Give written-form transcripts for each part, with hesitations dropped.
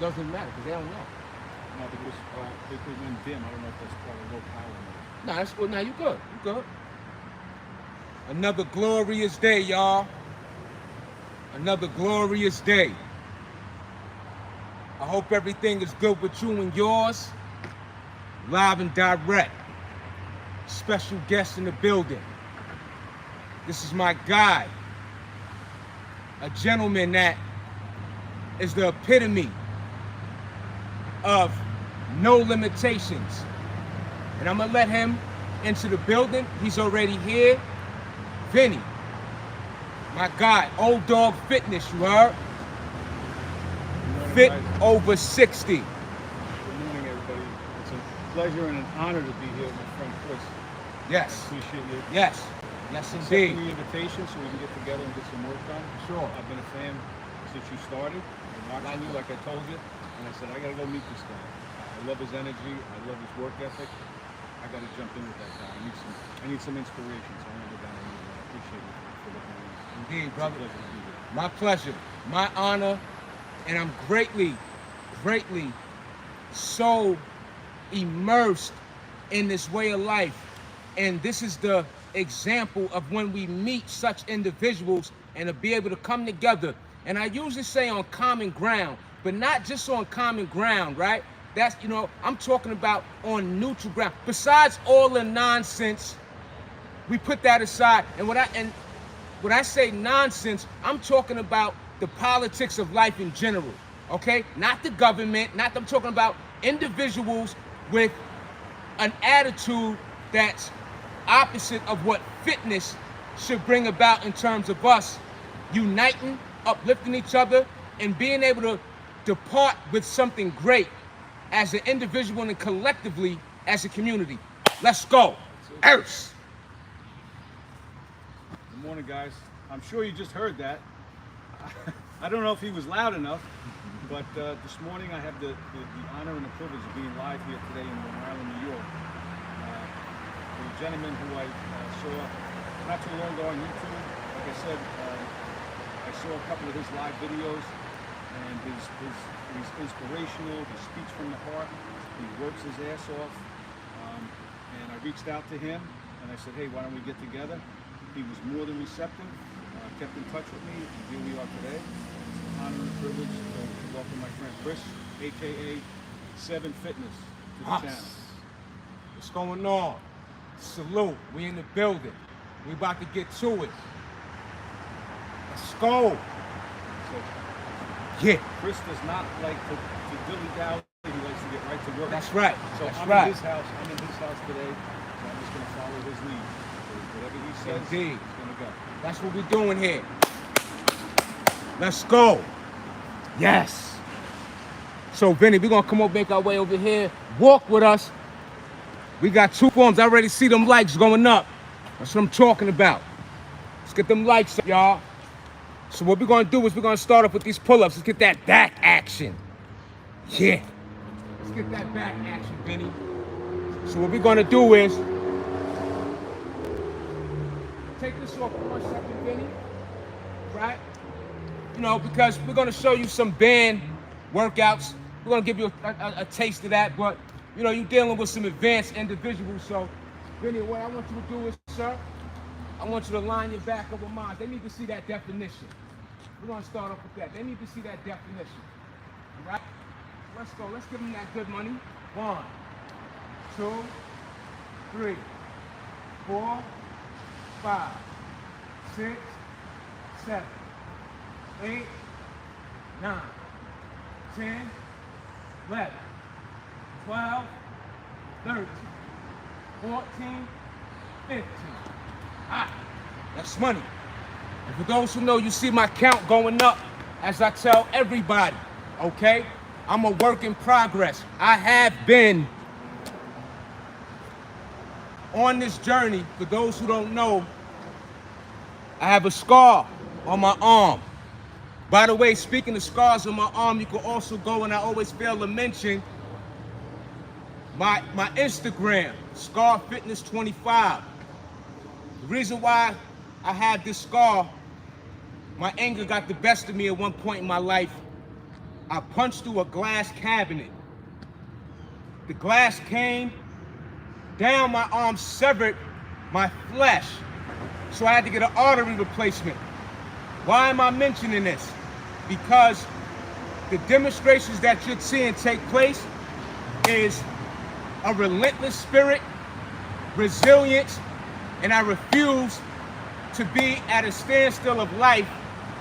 doesn't matter because they don't know. No, because it went dim. I don't know if that's part of low power or not. Nah, that's good. Now you good. You good. Another glorious day, y'all. Another glorious day. I hope everything is good with you and yours. Live and direct. Special guest in the building. This is my guy. A gentleman that is the epitome of no limitations. And I'm gonna let him into the building. He's already here. Vinny, my guy, Old Dog Fitness, you heard? Fit over 60. Good morning, everybody. It's a pleasure and an honor to be here with my friend Chris. Yes. I appreciate you. Yes. Yes, Accepting indeed. the invitation so we can get together and get some work done. Sure. I've been a fan since you started. I've been watching you, like I told you, and I said I gotta go meet this guy. I love his energy. I love his work ethic. I gotta jump in with that guy. I need some inspiration. So I'm gonna go down and meet him. I appreciate you for looking at me. Indeed, It's brother. a pleasure to be here. My pleasure, my honor, and I'm greatly so immersed in this way of life. And this is the example of when we meet such individuals and to be able to come together. And I usually say on common ground, but not just on common ground, right? That's, you know, I'm talking about on neutral ground. Besides all the nonsense, we put that aside. And when I say nonsense, I'm talking about the politics of life in general, okay? Not the government, I'm talking about individuals with an attitude that's opposite of what fitness should bring about in terms of us uniting, uplifting each other, and being able to depart with something great as an individual and collectively as a community. Let's go. Earth. Good morning, guys. I'm sure you just heard that. I don't know if he was loud enough, but this morning I have the honor and the privilege of being live here today in Long Island, New York. The gentleman who I saw not too long ago on YouTube, like I said, I saw a couple of his live videos, and he's inspirational. He speaks from the heart. He works his ass off. And I reached out to him, and I said, hey, why don't we get together? He was more than receptive, kept in touch with me, and here we are today. It's an honor and a privilege to welcome my friend Chris, aka 7 Fitness, to the channel. What's going on? Salute. We in the building. We about to get to it. Let's go. So, Yeah. Chris does not like to dilly-dally. He likes to get right to work. That's right. So That's I'm right. in his house. I'm in his house today. So I'm just going to follow his lead. So whatever he says, Indeed. it's going to go. That's what we're doing here. Let's go. Yes. So, Vinny, we're going to come over, make our way over here. Walk with us. We got 2 forms. I already see them likes going up. That's what I'm talking about. Let's get them likes up, y'all. So what we're going to do is we're going to start off with these pull-ups. Let's get that back action. Yeah. Let's get that back action, Vinny. So what we're going to do is take this off for 1 second, Vinny. Right? You know, because we're going to show you some band workouts. We're going to give you a taste of that, but you know, you're dealing with some advanced individuals. So, Vinny, what I want you to do is, sir, I want you to line your back up with mine. They need to see that definition. We're going to start off with that. They need to see that definition. All right? Let's go. Let's give them that good money. 1, 2, 3, 4, 5, 6, 7, 8, 9, 10, 11, 12, 13, 14, 15. That's money. And for those who know, you see my count going up as I tell everybody, okay? I'm a work in progress. I have been on this journey. For those who don't know, I have a scar on my arm. By the way, speaking of scars on my arm, you can also go, and I always fail to mention, my Instagram, Scar Fitness 25. The reason why I had this scar, my anger got the best of me at one point in my life. I punched through a glass cabinet. The glass came down my arm, severed my flesh. So I had to get an artery replacement. Why am I mentioning this? Because the demonstrations that you're seeing take place is a relentless spirit, resilience, and I refuse to be at a standstill of life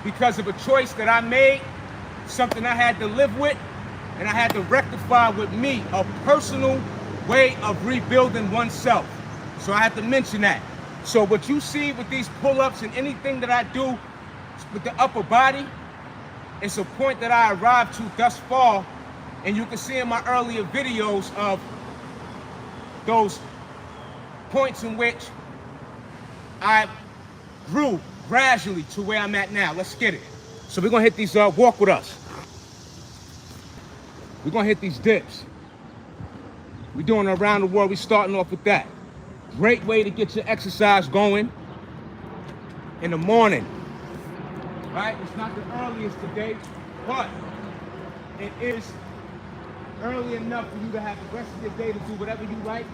because of a choice that I made, something I had to live with, and I had to rectify with me, a personal way of rebuilding oneself. So I have to mention that. So what you see with these pull-ups and anything that I do with the upper body, it's a point that I arrived to thus far, and you can see in my earlier videos of those points in which I grew gradually to where I'm at now. Let's get it. So we're gonna hit these, walk with us. We're gonna hit these dips. We're doing around the world. We're starting off with that. Great way to get your exercise going in the morning. Right? It's not the earliest today, but it is early enough for you to have the rest of your day to do whatever you like,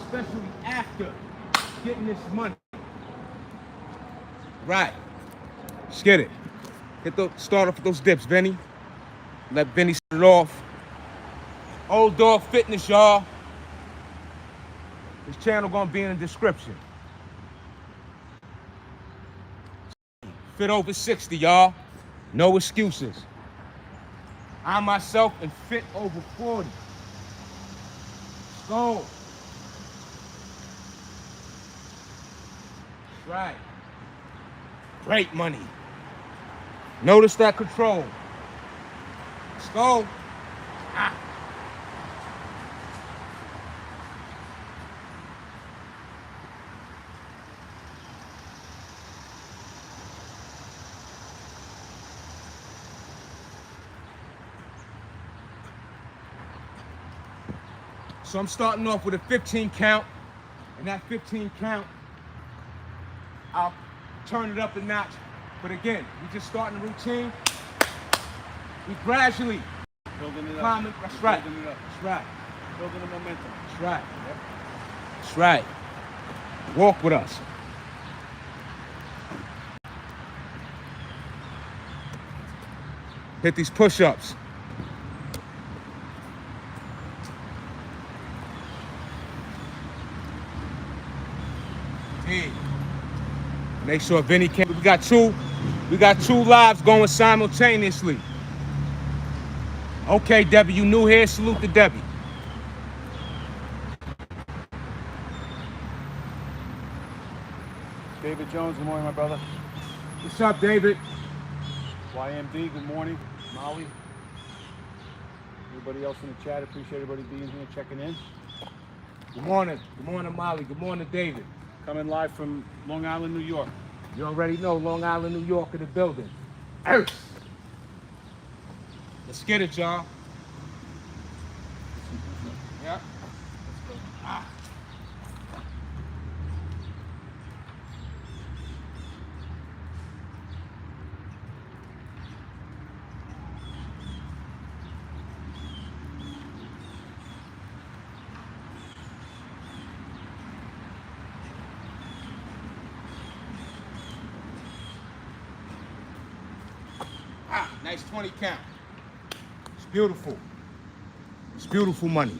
especially after getting this money. Right. Let's get it. Start off with those dips, Benny. Let Benny start it off. Old Dog Fitness, y'all. This channel gonna be in the description. Fit over 60, y'all. No excuses. I myself am fit over 40. Let's go. That's right. Great money. Notice that control. Let's go. Ah. So I'm starting off with a 15 count, and that 15 count, I'll turn it up a notch. But again, we just starting the routine. We gradually building it up. Climbing. That's right. Building it up. That's right. Building the momentum. That's right. Yep. That's right. Walk with us. Hit these push-ups. Hey. Make sure Vinny can. We got two lives going simultaneously. Okay, Debbie, you new here? Salute to Debbie. David Jones, good morning, my brother. What's up, David? YMD, good morning. Molly. Everybody else in the chat, appreciate everybody being here, checking in. Good morning. Good morning, Molly. Good morning, David. Coming live from Long Island, New York. You already know Long Island, New York in the building. Earth. Let's get it, y'all. Yeah. Ah. Nice 20 count. It's beautiful. It's beautiful money.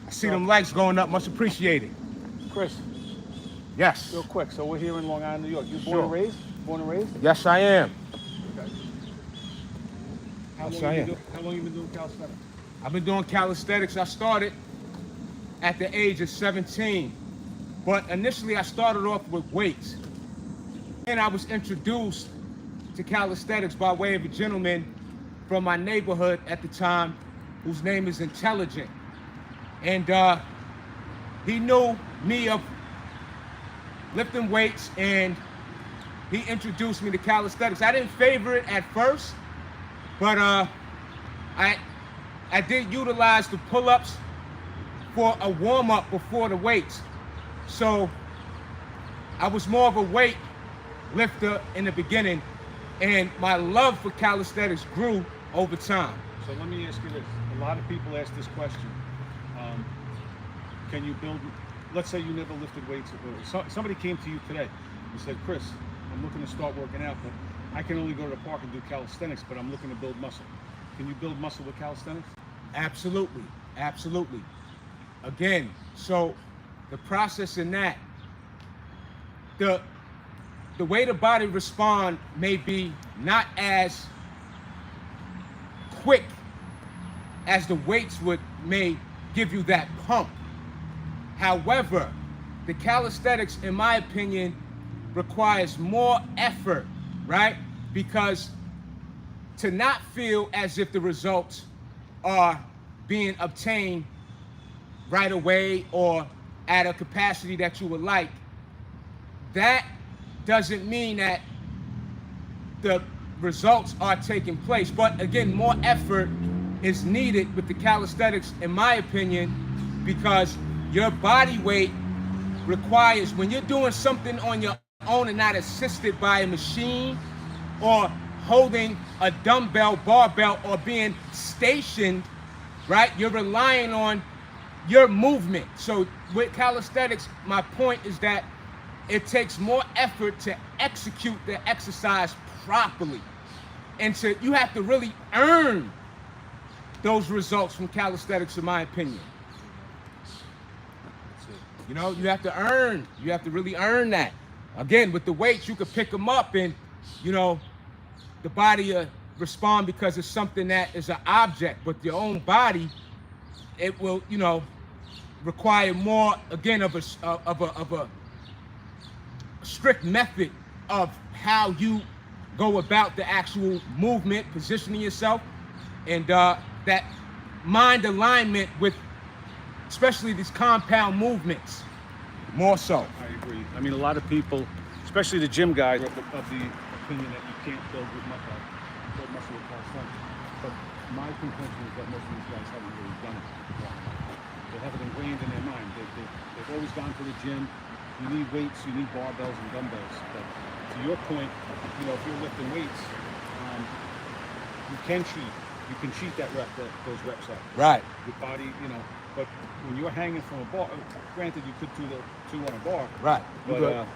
I see them likes going up. Much appreciated. Chris, Yes. real quick. So we're here in Long Island, New York. You born Sure. and raised? Born and raised? Yes, I am. Okay. Yes, How I am. long you been doing calisthenics? I've been doing calisthenics. I started at the age of 17. But initially, I started off with weights. And I was introduced to calisthenics by way of a gentleman from my neighborhood at the time, whose name is Intelligent. And he knew me of lifting weights, and he introduced me to calisthenics. I didn't favor it at first, but I did utilize the pull-ups for a warm-up before the weights. So I was more of a weight lifter in the beginning, and my love for calisthenics grew over time. So let me ask you this. A lot of people ask this question. Can you build, let's say you never lifted weights. Somebody came to you today and said, Chris, I'm looking to start working out, but I can only go to the park and do calisthenics, but I'm looking to build muscle. Can you build muscle with calisthenics? Absolutely, absolutely. Again, so the process in that, the way the body responds may be not as quick as the weights may give you that pump. However, the calisthenics, in my opinion, requires more effort, right? Because to not feel as if the results are being obtained right away or at a capacity that you would like, that doesn't mean that the results are taking place. But again, more effort is needed with the calisthenics, in my opinion, because your body weight requires, when you're doing something on your own and not assisted by a machine or holding a dumbbell, barbell, or being stationed, right? You're relying on your movement. So with calisthenics, my point is that it takes more effort to execute the exercise properly. And so you have to really earn those results from calisthenics, in my opinion. You know, you have to really earn that. Again, with the weights, you could pick them up and, you know, the body respond because it's something that is an object, but your own body, it will, you know, require more, again, of a strict method of how you go about the actual movement, positioning yourself, and that mind alignment with especially these compound movements, more so. I agree. I mean, a lot of people, especially the gym guys, of the opinion that you can't build muscle with calisthenics. But my contention is that most of these guys haven't really done it. They have it ingrained in their mind. They've always gone to the gym. You need weights, you need barbells and dumbbells. But to your point, you know, if you're lifting weights, you can cheat. You can cheat those reps up. Right. Your body, you know. But when you're hanging from a bar, granted you could do the two on a bar. Right. But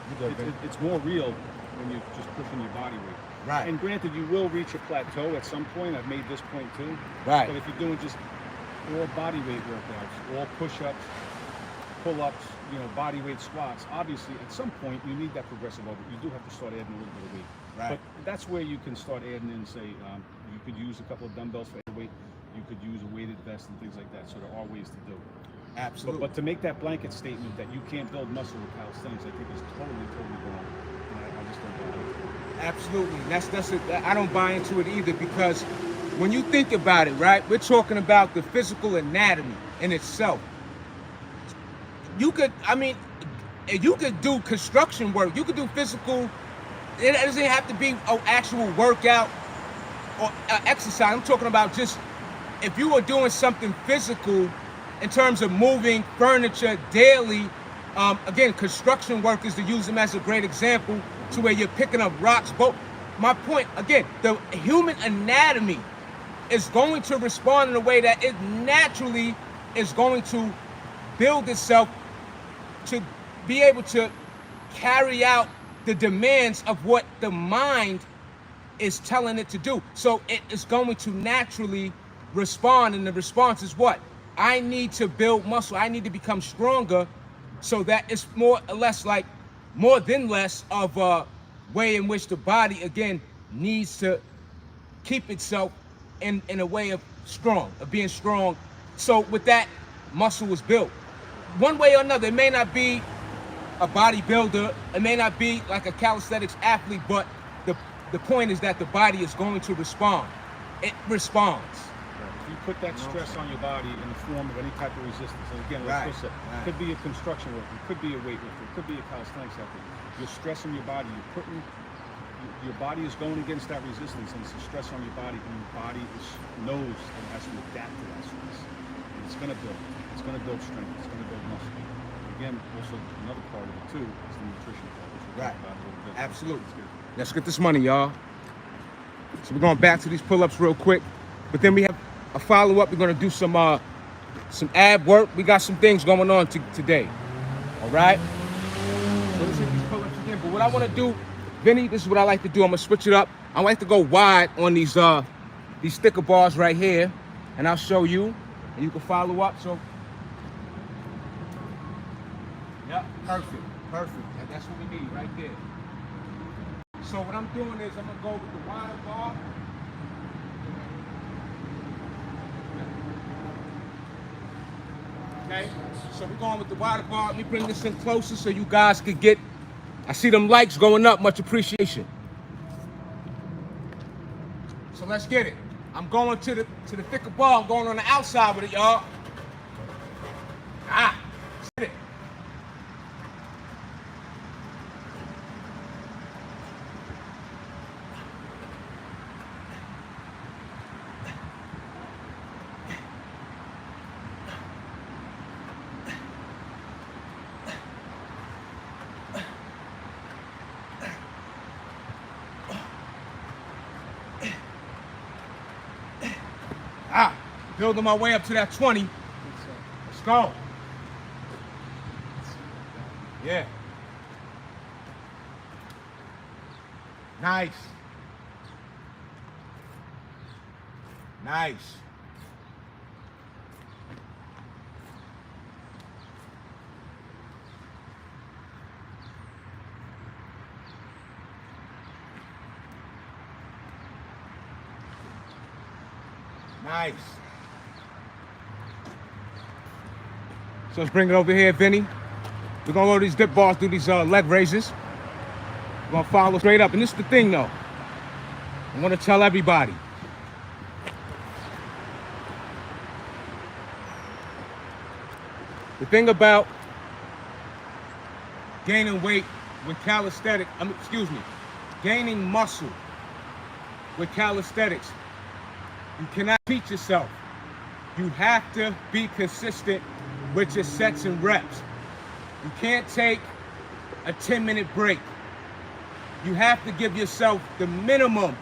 it's more real when you're just pushing your body weight. Right. And granted, you will reach a plateau at some point. I've made this point too. Right. But if you're doing just all body weight workouts, all push-ups, pull-ups, you know, body weight squats, obviously at some point you need that progressive overload. You do have to start adding a little bit of weight. Right. But that's where you can start adding in, say, you could use a couple of dumbbells for weight. You could use a weighted vest and things like that. So there are ways to do it. Absolutely. But to make that blanket statement that you can't build muscle with calisthenics, I think is totally wrong. And I just don't buy it. Absolutely. That's it. I don't buy into it either, because when you think about it, right, we're talking about the physical anatomy in itself. You could do construction work. You could do physical. It doesn't have to be an actual workout or exercise. I'm talking about just if you were doing something physical in terms of moving furniture daily. Again, construction workers, to use them as a great example, to where you're picking up rocks. But my point, again, the human anatomy is going to respond in a way that it naturally is going to build itself to be able to carry out the demands of what the mind is telling it to do. So it is going to naturally respond, and the response is what? I need to build muscle. I need to become stronger, so that it's more than less of a way in which the body, again, needs to keep itself in a way of being strong. So with that, muscle was built. One way or another, it may not be a bodybuilder, it may not be like a calisthenics athlete, but the point is that the body is going to respond. It responds. If you put that stress on your body in the form of any type of resistance, and again, like Chris said, it could be a construction worker, it could be a weightlifter, it could be a calisthenics athlete. You're stressing your body, your body is going against that resistance, and it's a stress on your body, and your body knows it has to adapt to that stress. And it's going to build. It's going to build strength. It's going to build muscle. Again, also another part of it too is the nutrition part, which we'll talk about a little bit. Absolutely. Let's get this money, y'all. So we're going back to these pull-ups real quick. But then we have a follow-up. We're gonna do some ab work. We got some things going on today. All right? So let's hit these pull-ups again. But what I wanna do, Vinny, this is what I like to do. I'm gonna switch it up. I like to go wide on these sticker bars right here. And I'll show you, and you can follow up. So, yep, perfect. That's what we need right there. So what I'm doing is I'm gonna go with the wider bar. Okay, so we're going with the wider bar. Let me bring this in closer so you guys could get, I see them likes going up, much appreciation. So let's get it. I'm going to the thicker bar. I'm going on the outside with it, y'all. Get it. Building my way up to that 20. Let's go. Yeah. Nice. Nice. Nice. So let's bring it over here, Vinny. We're gonna go to these dip bars, do these leg raises. We're gonna follow straight up. And this is the thing though. I wanna tell everybody. The thing about gaining weight with calisthenics, gaining muscle with calisthenics, you cannot teach yourself. You have to be consistent with your sets and reps. You can't take a 10-minute break. You have to give yourself the minimum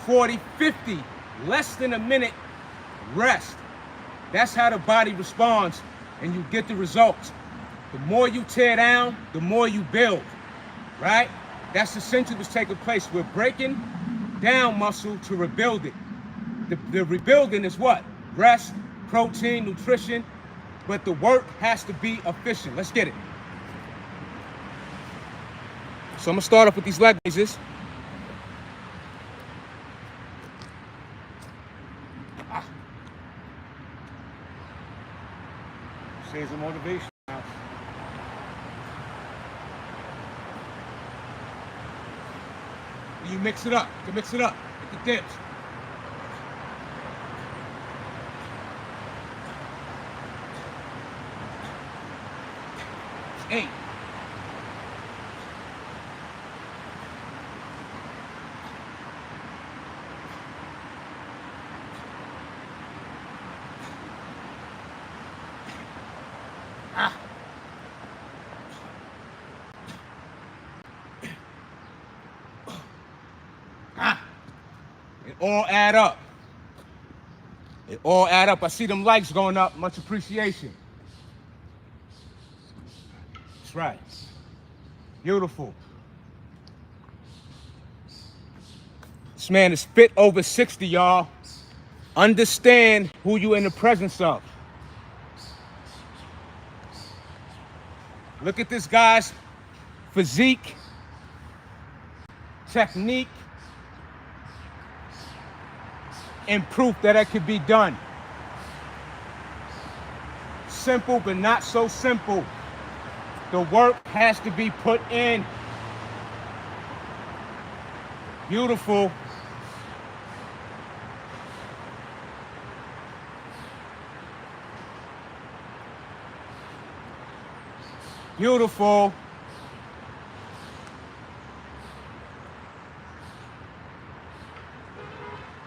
40, 50, less than a minute rest. That's how the body responds and you get the results. The more you tear down, the more you build, right? That's essentially what's taking place. We're breaking down muscle to rebuild it. The rebuilding is what? Rest, protein, nutrition, but the work has to be efficient. Let's get it. So I'm gonna start off with these leg raises. Says a motivation. You mix it up. You can mix it up with the dips. Eight. It all add up. It all add up. I see them likes going up. Much appreciation. That's right. Beautiful. This man is fit over 60, y'all. Understand who you in the presence of. Look at this guy's physique, technique, and proof that it could be done. Simple, but not so simple. The work has to be put in. Beautiful. Beautiful.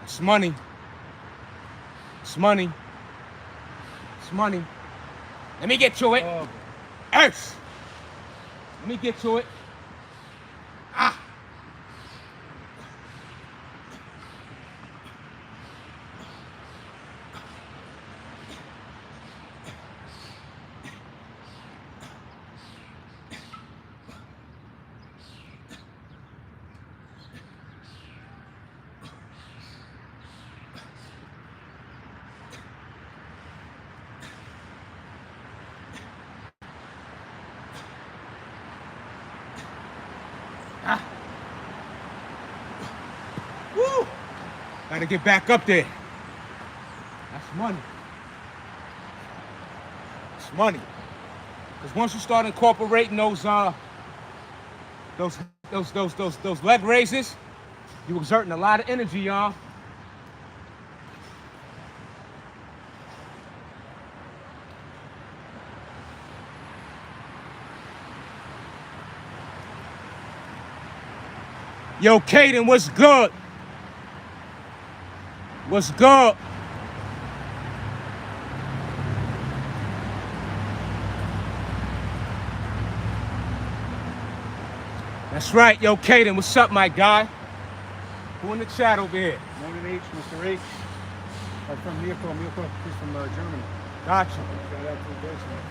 It's money. It's money. It's money. Let me get to it. Earth. Let me get to it. Gotta get back up there. That's money. It's money. Because once you start incorporating those leg raises, you're exerting a lot of energy, y'all. Yo, Caden, what's good? What's good? That's right, yo, Caden, what's up, my guy? Who in the chat over here? Morning H, Mr. H. I'm from Mirko. Mirko is from Germany. Gotcha. Shout out to Deutschland.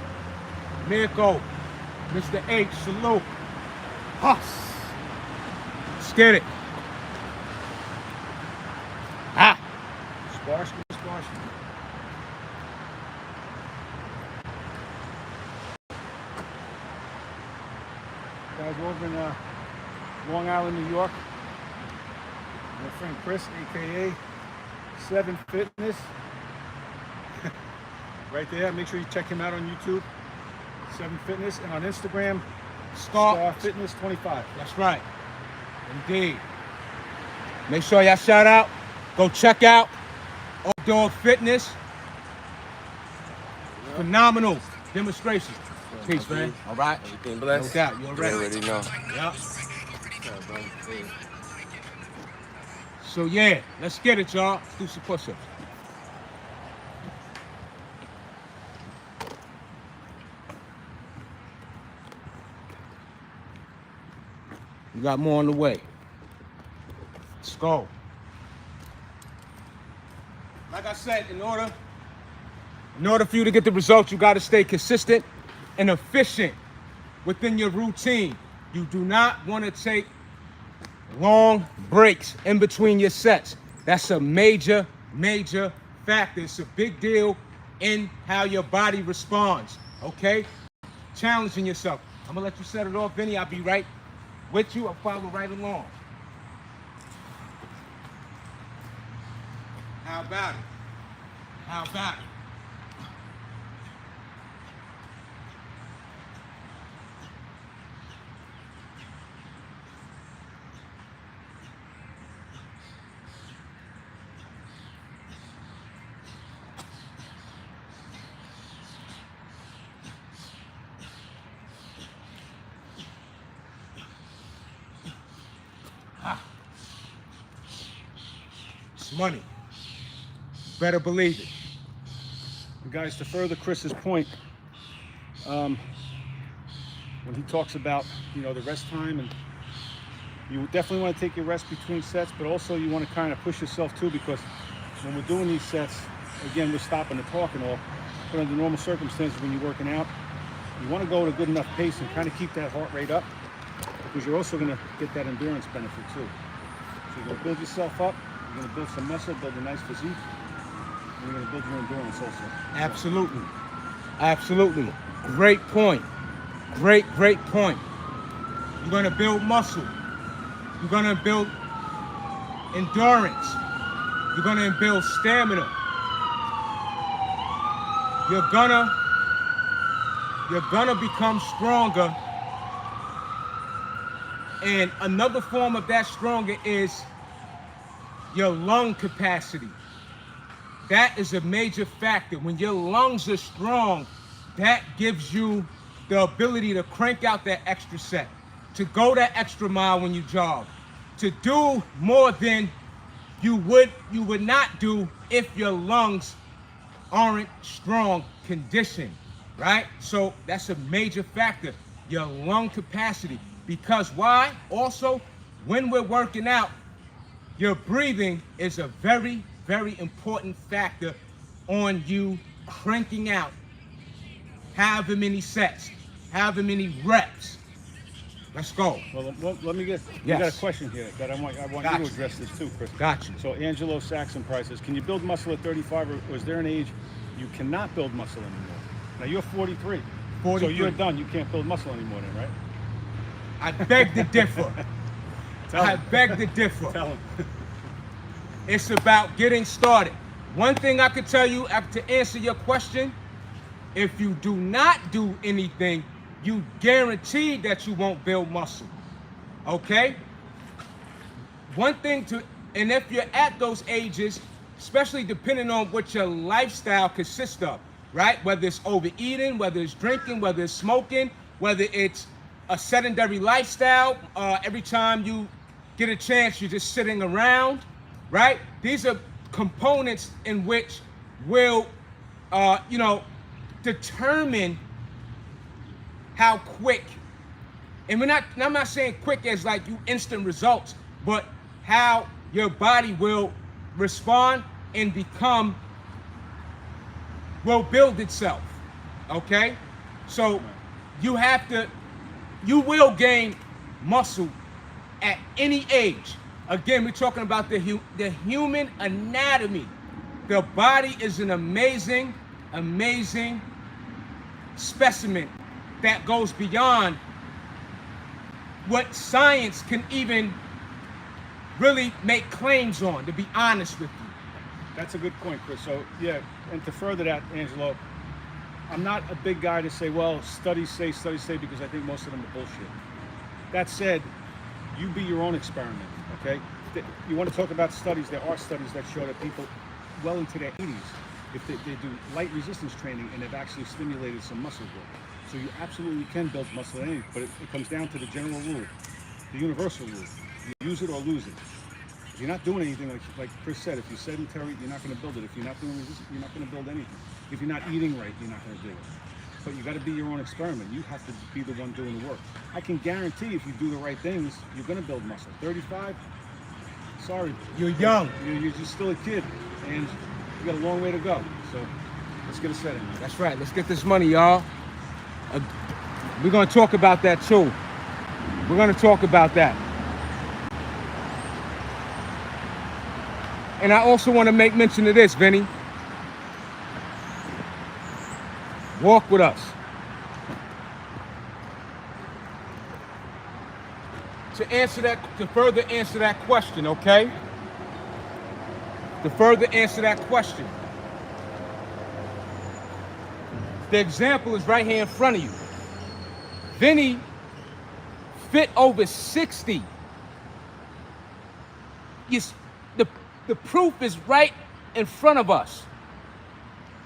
Mirko, Mr. H, salute. Huss. Let's get it. Ah. Squash. Guys, we're over in Long Island, New York. My friend Chris, aka 7 Fitness. Right there. Make sure you check him out on YouTube. 7 Fitness, and on Instagram, Star Fitness 25. That's right. Indeed. Make sure y'all shout out. Go check out Outdoor Fitness. Phenomenal demonstration. Peace, man. All right. Everything blessed. No doubt. You You already know. Yep. So yeah, let's get it, y'all. Let's do some push-ups. We got more on the way. Let's go. Like I said, in order for you to get the results, you got to stay consistent and efficient within your routine. You do not want to take long breaks in between your sets. That's a major factor. It's a big deal in how your body responds, okay? Challenging yourself. I'm gonna let you set it off, Vinny. I'll be right with you. I'll follow right along. How about it? How about it? It's money. Better believe it. And guys, to further Chris's point, when he talks about, the rest time, and you definitely want to take your rest between sets, but also you want to kind of push yourself too, because when we're doing these sets, again, we're stopping to talk and all, but under normal circumstances when you're working out, you want to go at a good enough pace and kind of keep that heart rate up, because you're also going to get that endurance benefit too. So you're going to build yourself up, you're going to build some muscle, build a nice physique, and you're going to build your endurance also. Absolutely. Absolutely. Great point. Great point. You're going to build muscle. You're going to build endurance. You're going to build stamina. You're gonna become stronger. And another form of that stronger is your lung capacity. That is a major factor. When your lungs are strong, that gives you the ability to crank out that extra set, to go that extra mile when you jog, to do more than you would not do if your lungs aren't strong condition, right? So that's a major factor, your lung capacity. Because why? Also, when we're working out, your breathing is a very, very important factor on you cranking out however many sets, however many reps. Let's go. Well, let me get. Yes. We got a question here that I want you to address this too, Chris. Gotcha. So Angelo Saxon Price says, can you build muscle at 35, or is there an age you cannot build muscle anymore? Now you're 43. So you're done. You can't build muscle anymore, then, right? I beg to differ. I beg to differ. Tell him. It's about getting started. One thing I could tell you to answer your question, if you do not do anything, you guarantee that you won't build muscle. Okay? One thing and if you're at those ages, especially depending on what your lifestyle consists of, right? Whether it's overeating, whether it's drinking, whether it's smoking, whether it's a sedentary lifestyle, every time you get a chance, you're just sitting around, right? These are components in which will, determine how quick, and I'm not saying quick as like you instant results, but how your body will respond and will build itself, okay? So you will gain muscle at any age. Again, we're talking about the human anatomy. The body is an amazing, amazing specimen that goes beyond what science can even really make claims on, to be honest with you. That's a good point, Chris. So, yeah, and to further that, Angelo, I'm not a big guy to say, well, studies say, because I think most of them are bullshit. That said, you be your own experiment, okay? You want to talk about studies, there are studies that show that people well into their 80s, if they do light resistance training and they've actually stimulated some muscle growth. So you absolutely can build muscle in anything, but it comes down to the general rule, the universal rule. You use it or lose it. If you're not doing anything, like Chris said, if you're sedentary, you're not going to build it. If you're not doing resistance, you're not going to build anything. If you're not eating right, you're not going to do it. But you got to be your own experiment. You have to be the one doing the work. I can guarantee if you do the right things, you're going to build muscle. 35, sorry. You're young. You're just still a kid, and you got a long way to go. So let's get a set in. That's right. Let's get this money, y'all. We're going to talk about that too. We're going to talk about that. And I also want to make mention of this, Vinny. Walk with us. To further answer that question, okay? To further answer that question. The example is right here in front of you. Vinny fit over 60. The proof is right in front of us.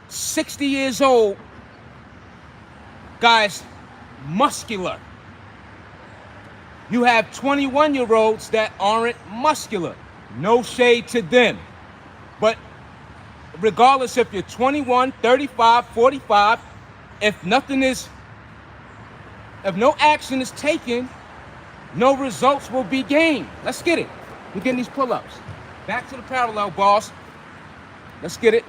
60 years old, guys, muscular. You have 21-year-olds that aren't muscular. No shade to them. But regardless if you're 21, 35, 45, if no action is taken, no results will be gained. Let's get it. We're getting these pull-ups. Back to the parallel, boss. Let's get it.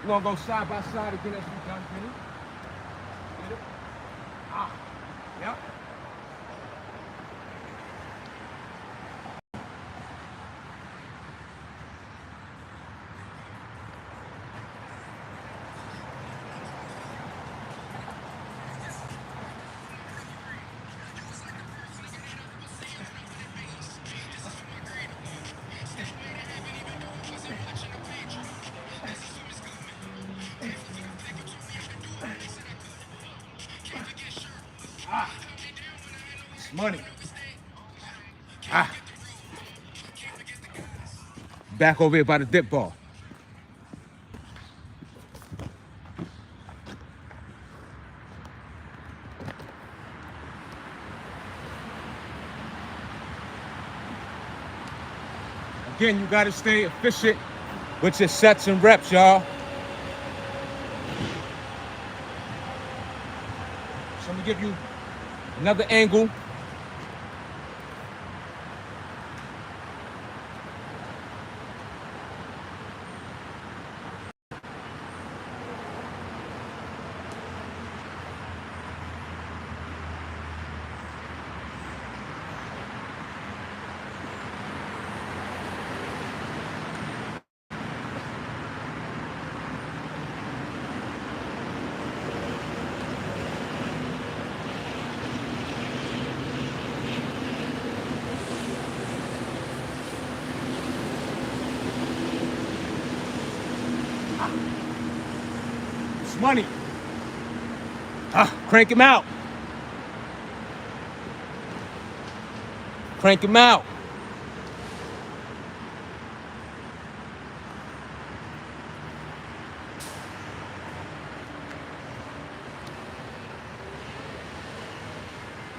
We're gonna go side by side again as we done, Vinny. Get it? Yep. It's money. Back over here by the dip ball. Again, you got to stay efficient with your sets and reps, y'all. So I'm gonna give you another angle. It's money. Crank him out. Crank him out.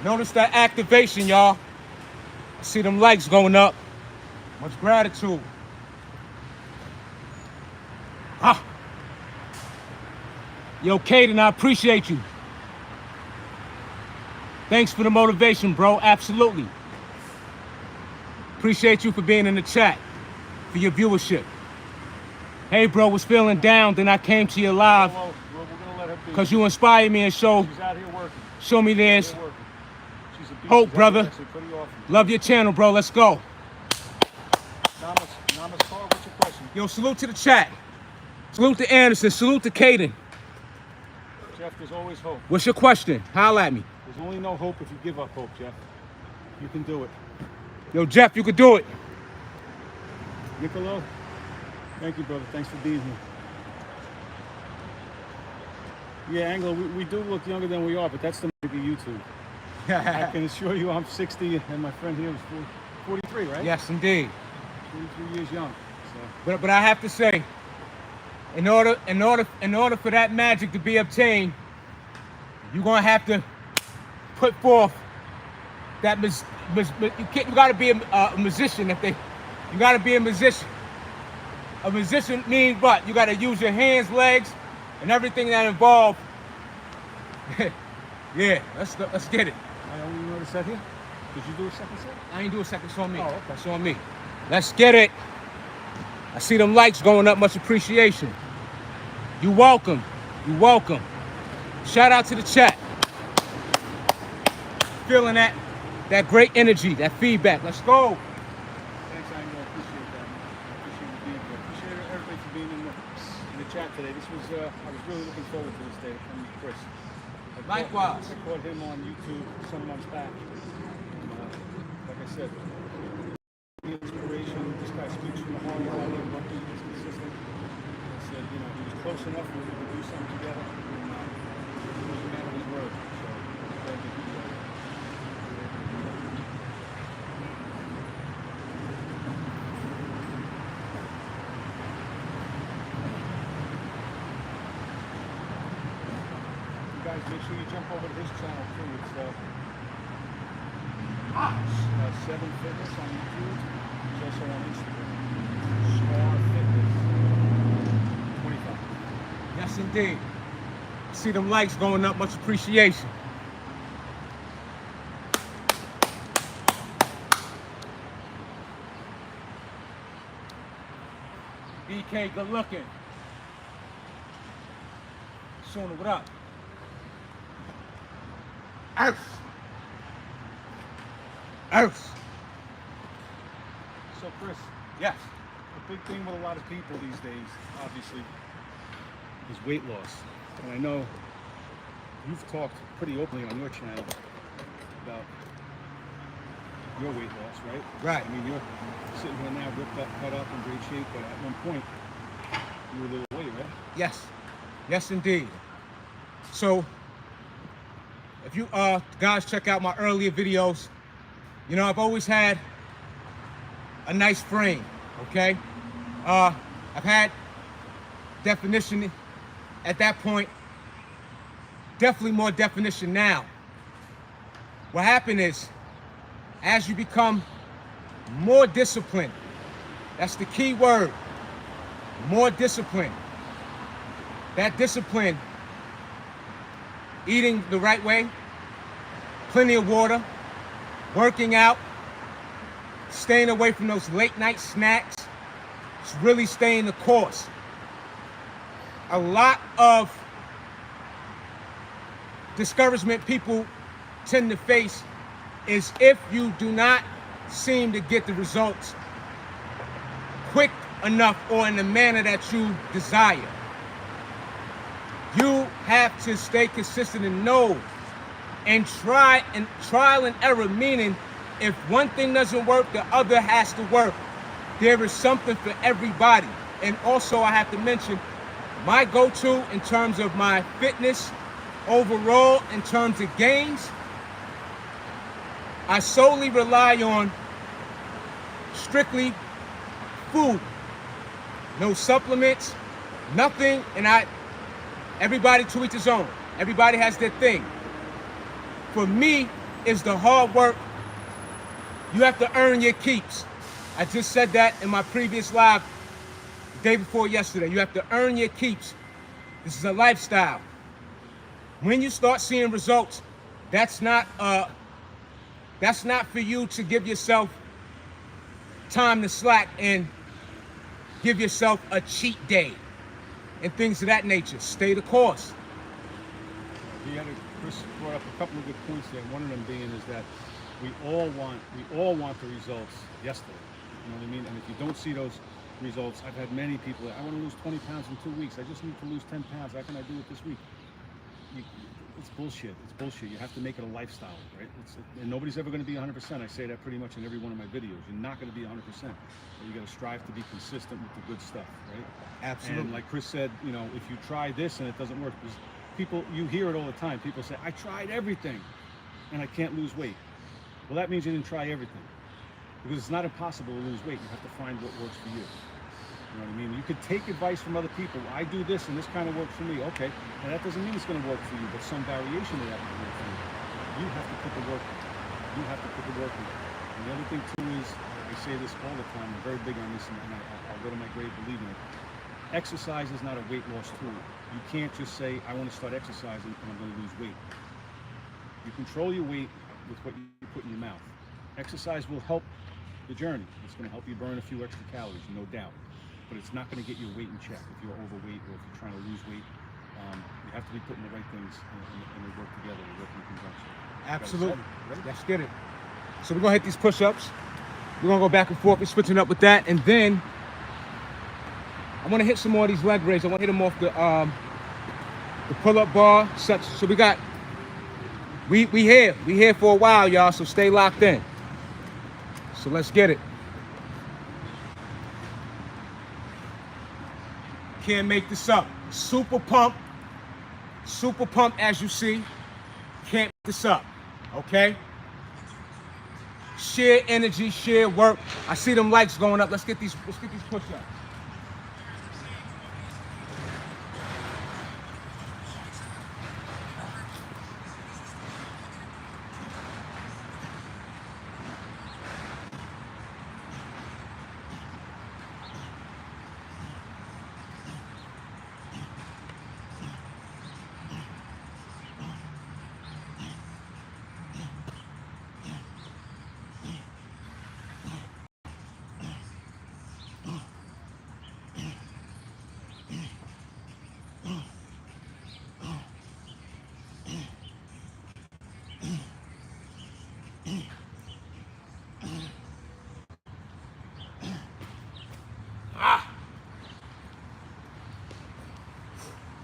Notice that activation, y'all. I see them likes going up. Much gratitude. Yo, Caden, I appreciate you. Thanks for the motivation, bro. Absolutely. Appreciate you for being in the chat, for your viewership. Hey, bro, was feeling down, then I came to you live Well, we're gonna let her be. because you inspired me and She's out here working. show me this. She's a beast. Hope, She's brother. actually pretty awesome. Love your channel, bro. Let's go. Namaskar, what's your question? Yo, salute to the chat. Salute to Anderson. Salute to Caden. Jeff, there's always hope. What's your question? Holla at me. There's only no hope if you give up hope, Jeff. You can do it. Yo, Jeff, you could do it. Niccolo, thank you, brother. Thanks for being here. Yeah, Anglo, we do look younger than we are, but that's the maybe YouTube. I can assure you I'm 60 and my friend here is 43, right? Yes, indeed. 43 years young. So. But I have to say, in order for that magic to be obtained, you're gonna have to put forth that you gotta be a musician. You gotta be a musician. A musician means what? You gotta use your hands, legs, and everything that involves. Yeah, let's get it. I only noticed that here. Did you do a second set? I ain't do a second. It's on me. Oh, okay. It's on me. Let's get it. I see them likes going up. Much appreciation. You welcome. You welcome. Shout out to the chat. Feeling that great energy, that feedback. Let's go. Thanks, Anglo. Appreciate that. Appreciate you being here. Appreciate everybody for being in the chat today. This was I was really looking forward to this day from Chris. Likewise. I caught him on YouTube some months back. Like I said, inspiration. This guy speaks from the heart. I love working. He's consistent. I said, he was close enough where we could do something together. And he was a man of his word. So I'm glad that he guys, make sure you jump over to his channel too. It's 7 Fitness on YouTube. He's also on Instagram. Star Fitness 25. Yes, indeed. See them likes going up. Much appreciation. BK, good looking. Sooner, what up? Earth. So Chris, Yes. the big thing with a lot of people these days, obviously, is weight loss. And I know you've talked pretty openly on your channel about your weight loss, right? Right. I mean, you're sitting here now ripped up, cut up, in great shape, but at one point, you were a little weight, right? Yes. Yes, indeed. So, if you guys check out my earlier videos, I've always had a nice frame, okay? I've had definition at that point, definitely more definition now. What happened is, as you become more disciplined, that's the key word, more discipline. That discipline, eating the right way, plenty of water, working out, staying away from those late night snacks, just really staying the course. A lot of discouragement people tend to face is if you do not seem to get the results quick enough or in the manner that you desire. You have to stay consistent and know and trial and error, meaning if one thing doesn't work, the other has to work. There is something for everybody. And also I have to mention, My go-to in terms of my fitness overall, in terms of gains, I solely rely on strictly food. No supplements, nothing, and everybody to each his own. Everybody has their thing. For me, it's the hard work. You have to earn your keeps. I just said that in my previous live the day before yesterday. You have to earn your keeps. This is a lifestyle. When you start seeing results, that's not for you to give yourself time to slack and give yourself a cheat day and things of that nature. Stay the course. Chris brought up a couple of good points there. One of them being is that we all want the results yesterday. You know what I mean? And if you don't see those results, I've had many people that I want to lose 20 pounds in 2 weeks. I just need to lose 10 pounds. How can I do it this week? It's bullshit. It's bullshit. You have to make it a lifestyle, right? And nobody's ever going to be 100%. I say that pretty much in every one of my videos. You're not going to be 100%. But you got to strive to be consistent with the good stuff, right? Absolutely. And like Chris said, you know, if you try this and it doesn't work, because people, you hear it all the time. People say, I tried everything and I can't lose weight. Well, that means you didn't try everything, because it's not impossible to lose weight. You have to find what works for you. You know what I mean? You could take advice from other people. I do this and this kind of works for me. Okay, and that doesn't mean it's going to work for you, but some variation of that will work for you. You have to put the work in. You have to put the work in. And the other thing too is, I say this all the time, I'm very big on this, and I'll go to my grave believing it. Exercise is not a weight loss tool. You can't just say, I want to start exercising and I'm going to lose weight. You control your weight with what you put in your mouth. Exercise will help the journey. It's going to help you burn a few extra calories, no doubt. But it's not going to get your weight in check if you're overweight or if you're trying to lose weight. You have to be putting the right things and they work together. They work in conjunction. Absolutely. Let's get it. So we're going to hit these push-ups. We're going to go back and forth. We're switching up with that. And then I want to hit some more of these leg raises. I want to hit them off the pull-up bar. So we got, we here for a while, y'all. So stay locked in. So let's get it. Can't make this up. Super pump as you see. Can't make this up, okay? Sheer energy, sheer work. I see them likes going up. Let's get these push-ups.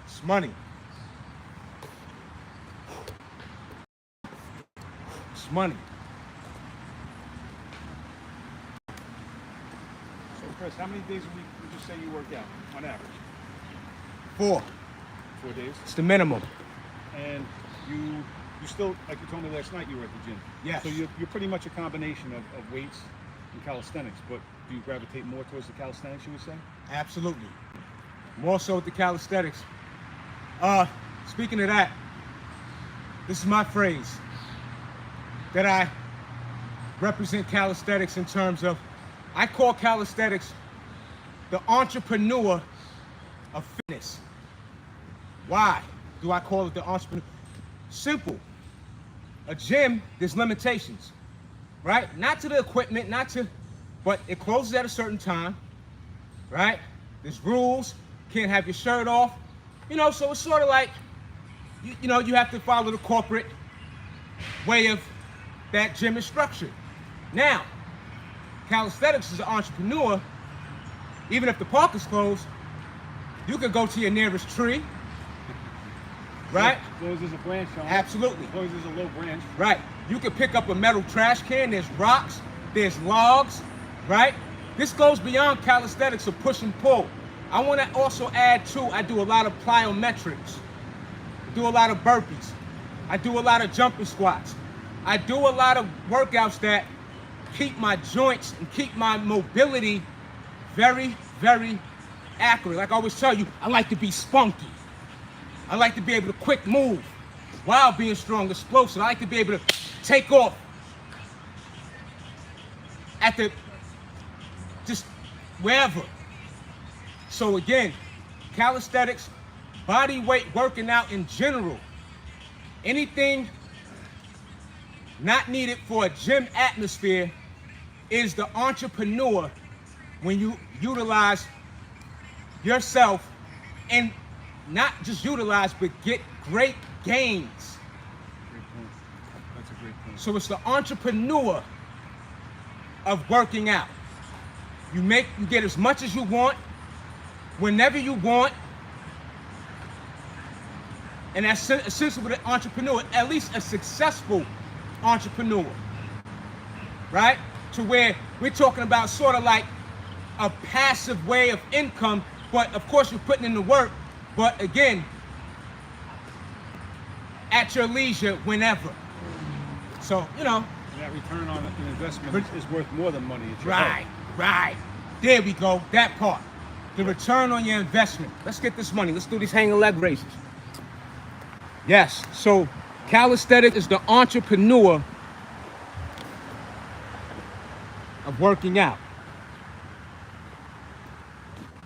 It's money. It's money. So Chris, how many days a week would you say you work out on average? 4. 4 days. It's the minimum. And you still, like you told me last night, you were at the gym. Yes. So you're pretty much a combination of weights and calisthenics, but do you gravitate more towards the calisthenics, you would say? Absolutely. More so with the calisthenics. Speaking of that, this is my phrase that I represent calisthenics in terms of, I call calisthenics the entrepreneur of fitness. Why do I call it the entrepreneur? Simple. A gym, there's limitations, right? Not to the equipment, but it closes at a certain time, right? There's rules, can't have your shirt off, you know, so it's sort of like, you know, you have to follow the corporate way of that gym is structured. Now, calisthenics as an entrepreneur, even if the park is closed, you could go to your nearest tree, right? As long as there's a branch on it. Absolutely. As long as there's a low branch. Right. You can pick up a metal trash can, there's rocks, there's logs, right? This goes beyond calisthenics of push and pull. I want to also add too, I do a lot of plyometrics. I do a lot of burpees. I do a lot of jumping squats. I do a lot of workouts that keep my joints and keep my mobility very, very accurate. Like I always tell you, I like to be spunky. I like to be able to quick move while being strong, explosive. I like to be able to take off at the, just wherever. So again, calisthenics, body weight working out in general, anything not needed for a gym atmosphere is the entrepreneur when you utilize yourself and not just utilize, but get great gains. Great point. That's a great point. So it's the entrepreneur of working out. You get as much as you want, whenever you want, and that's essentially what an entrepreneur, at least a successful entrepreneur, right? To where we're talking about sort of like a passive way of income, but of course you're putting in the work, but again, at your leisure, whenever. So, you know. That return on an investment is worth more than money. Right. There we go, that part. The return on your investment. Let's get this money. Let's do these hanging leg raises. Yes, so calisthenics is the entrepreneur of working out.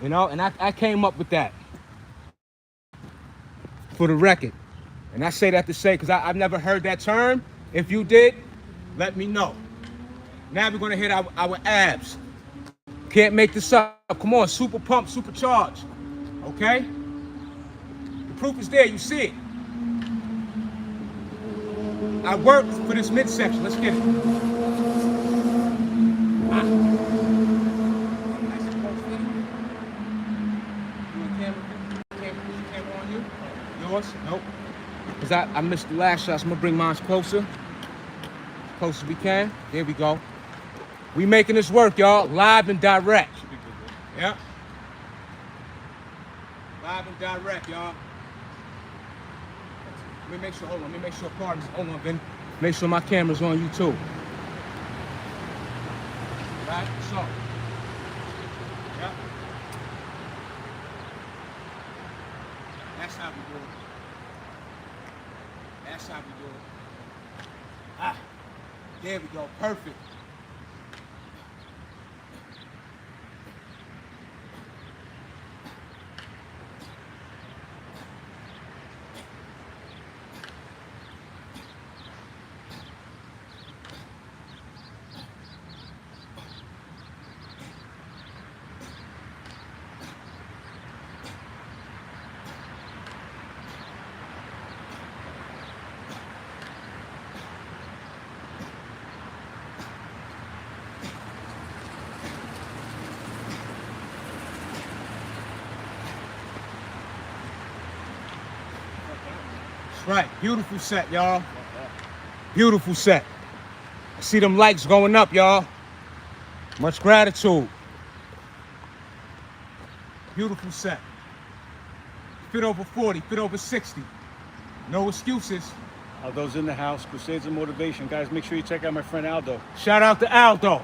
You know, and I came up with that for the record. And I say that to say, because I've never heard that term. If you did, let me know. Now we're gonna hit our abs. Can't make this up. Come on, super pump, super charge. Okay? The proof is there, you see it. I worked for this midsection. Let's get it. Camera on you? Yours? Nope. Because I missed the last shot, so I'm gonna bring mine closer. Close as we can. There we go. We making this work, y'all. Live and direct. Should be good. Yeah. Live and direct, y'all. Let me make sure, hold on. Let me make sure partners, hold on, Ben. Make sure my camera's on you too. Right? So. Yeah. That's how we do it. That's how we do it. Ah. There we go. Perfect. Right, beautiful set, y'all. Beautiful set. I see them likes going up, y'all. Much gratitude. Beautiful set. Fit over 40, fit over 60. No excuses. Aldo's in the house. Crusades of Motivation. Guys, make sure you check out my friend Aldo. Shout out to Aldo.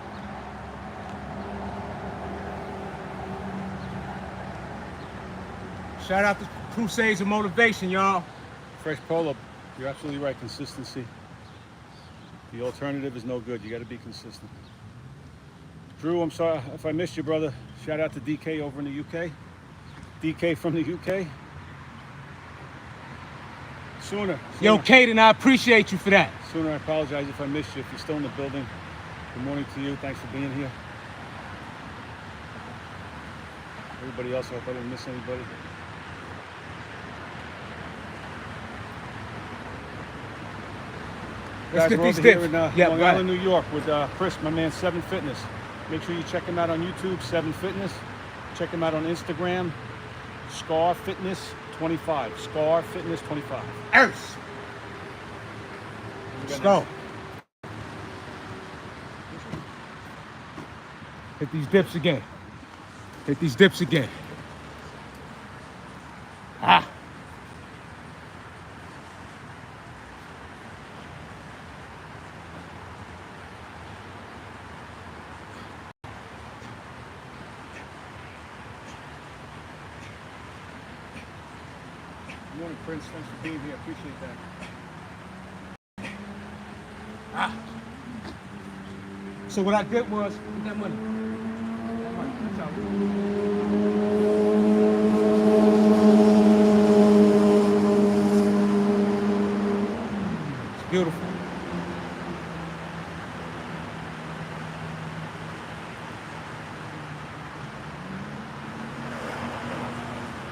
Shout out to Crusades of Motivation, y'all. Fresh polo. You're absolutely right. Consistency. The alternative is no good. You got to be consistent. Drew, I'm sorry if I missed you, brother. Shout out to DK over in the UK. DK from the UK. Sooner. Yo, Caden, I appreciate you for that. Sooner, I apologize if I missed you. If you're still in the building, good morning to you. Thanks for being here. Everybody else, I hope I didn't miss anybody. Let's Guys, get we're these over here dips. in Yeah, Long go ahead. Island, New York with Chris, my man, 7 Fitness. Make sure you check him out on YouTube, 7 Fitness. Check him out on Instagram, Scar Fitness 25. Scar Fitness 25. Earth. Let's go. Hit these dips again. Hit these dips again. Ah. Good morning, Prince. Thanks for being here. Appreciate that. Ah. So what I did was, get that money. That money. That's how it's beautiful.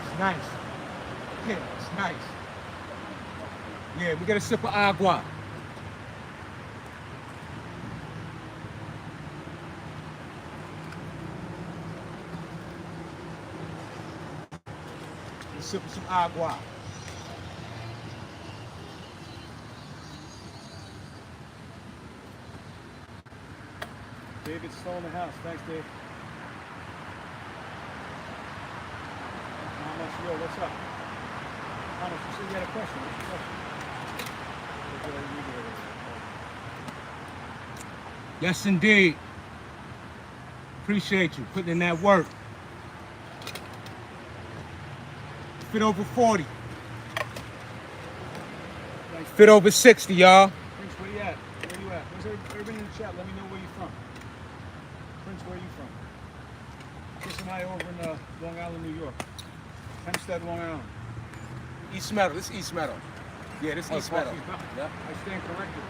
It's nice. Yeah, it's nice. Yeah, we get a sip of agua. A sip of some agua. David's still in the house. Thanks, Dave. Yo, what's up? Thomas, you said you had a question. What's your question? Yes, indeed. Appreciate you putting in that work. Fit over 40. Fit over 60, y'all. Prince, where you at? Where you at? Where's everybody in the chat? Let me know where you're from. Prince, where are you from? Chris and I over in Long Island, New York. Hempstead, Long Island. East Meadow. This is East Meadow. Yeah, this is East Meadow. Yeah. I stand corrected.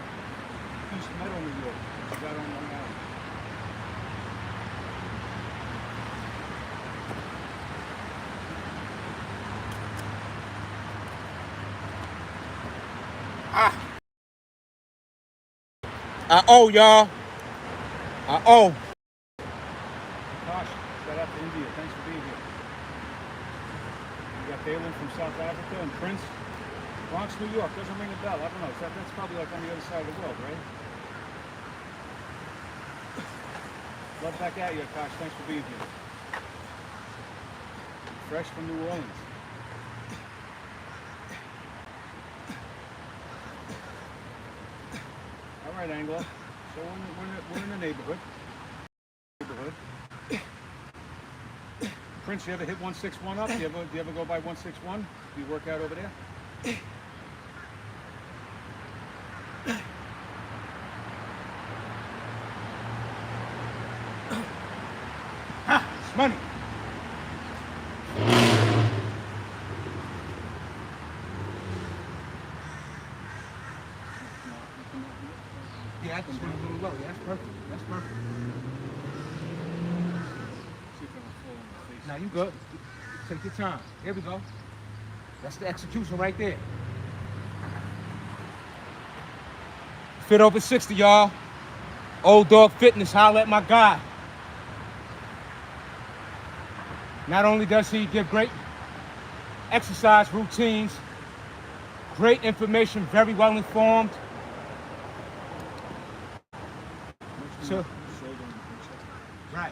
East Meadow, New York. It's right on Long Island. Ah. I owe, y'all. I owe. Tosh, shout out to India. Thanks for being here. We got Balin from South Africa and Prince. Bronx, New York. Doesn't ring a bell. I don't know. That's probably like on the other side of the world, right? Love back at you, Tosh. Thanks for being here. Fresh from New Orleans. All right, Angela. So we're in the neighborhood. Prince, you ever hit 161 up? Do you ever go by 161? Do you work out over there? Ha! It's money. Yeah, I just went a little low. Yeah, that's perfect. That's perfect. See if I don't fall on my face. Now you good. Take your time. Here we go. That's the execution right there. Fit over 60, y'all. Old Dog Fitness, holla at my guy. Not only does he give great exercise routines, great information, very well informed. So, right.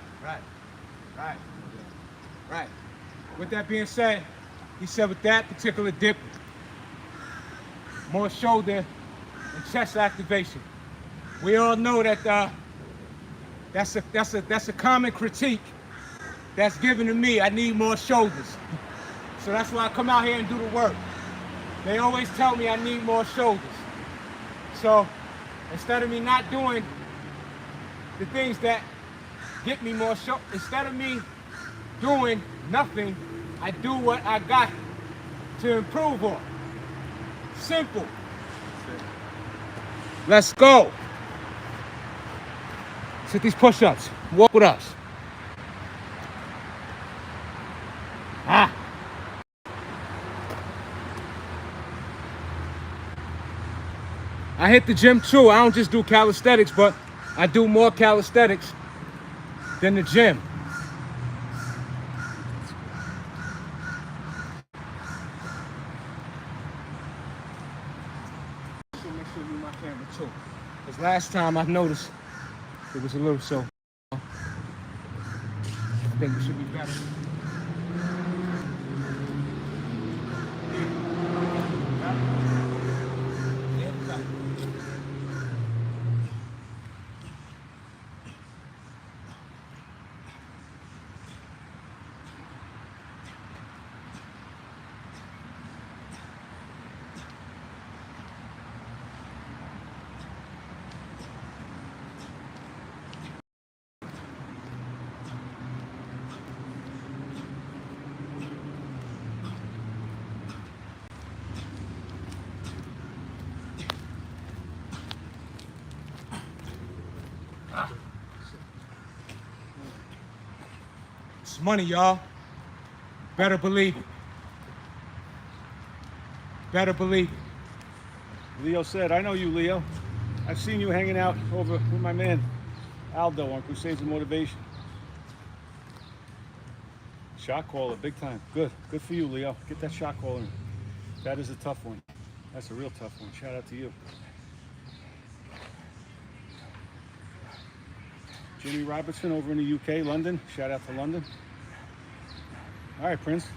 With that being said, he said with that particular dip, more shoulder and chest activation. We all know that that's a common critique that's given to me. I need more shoulders. So that's why I come out here and do the work. They always tell me I need more shoulders. So instead of me not doing the things that get me more shoulders, instead of me doing nothing, I do what I got to improve on. Simple. Let's go. Sit these push-ups. Walk with us. Ah. I hit the gym too. I don't just do calisthenics, but I do more calisthenics than the gym. Make sure you my camera too. Because last time I noticed it was a little so. I think it should be better. It's money, y'all. Better believe it. Better believe it. Leo said, I know you, Leo. I've seen you hanging out over with my man Aldo on Crusades of Motivation. Shot caller, big time. Good. Good for you, Leo. Get that shot caller in. That is a tough one. That's a real tough one. Shout out to you. Jimmy Robertson over in the UK, London. Shout out to London. All right, Prince.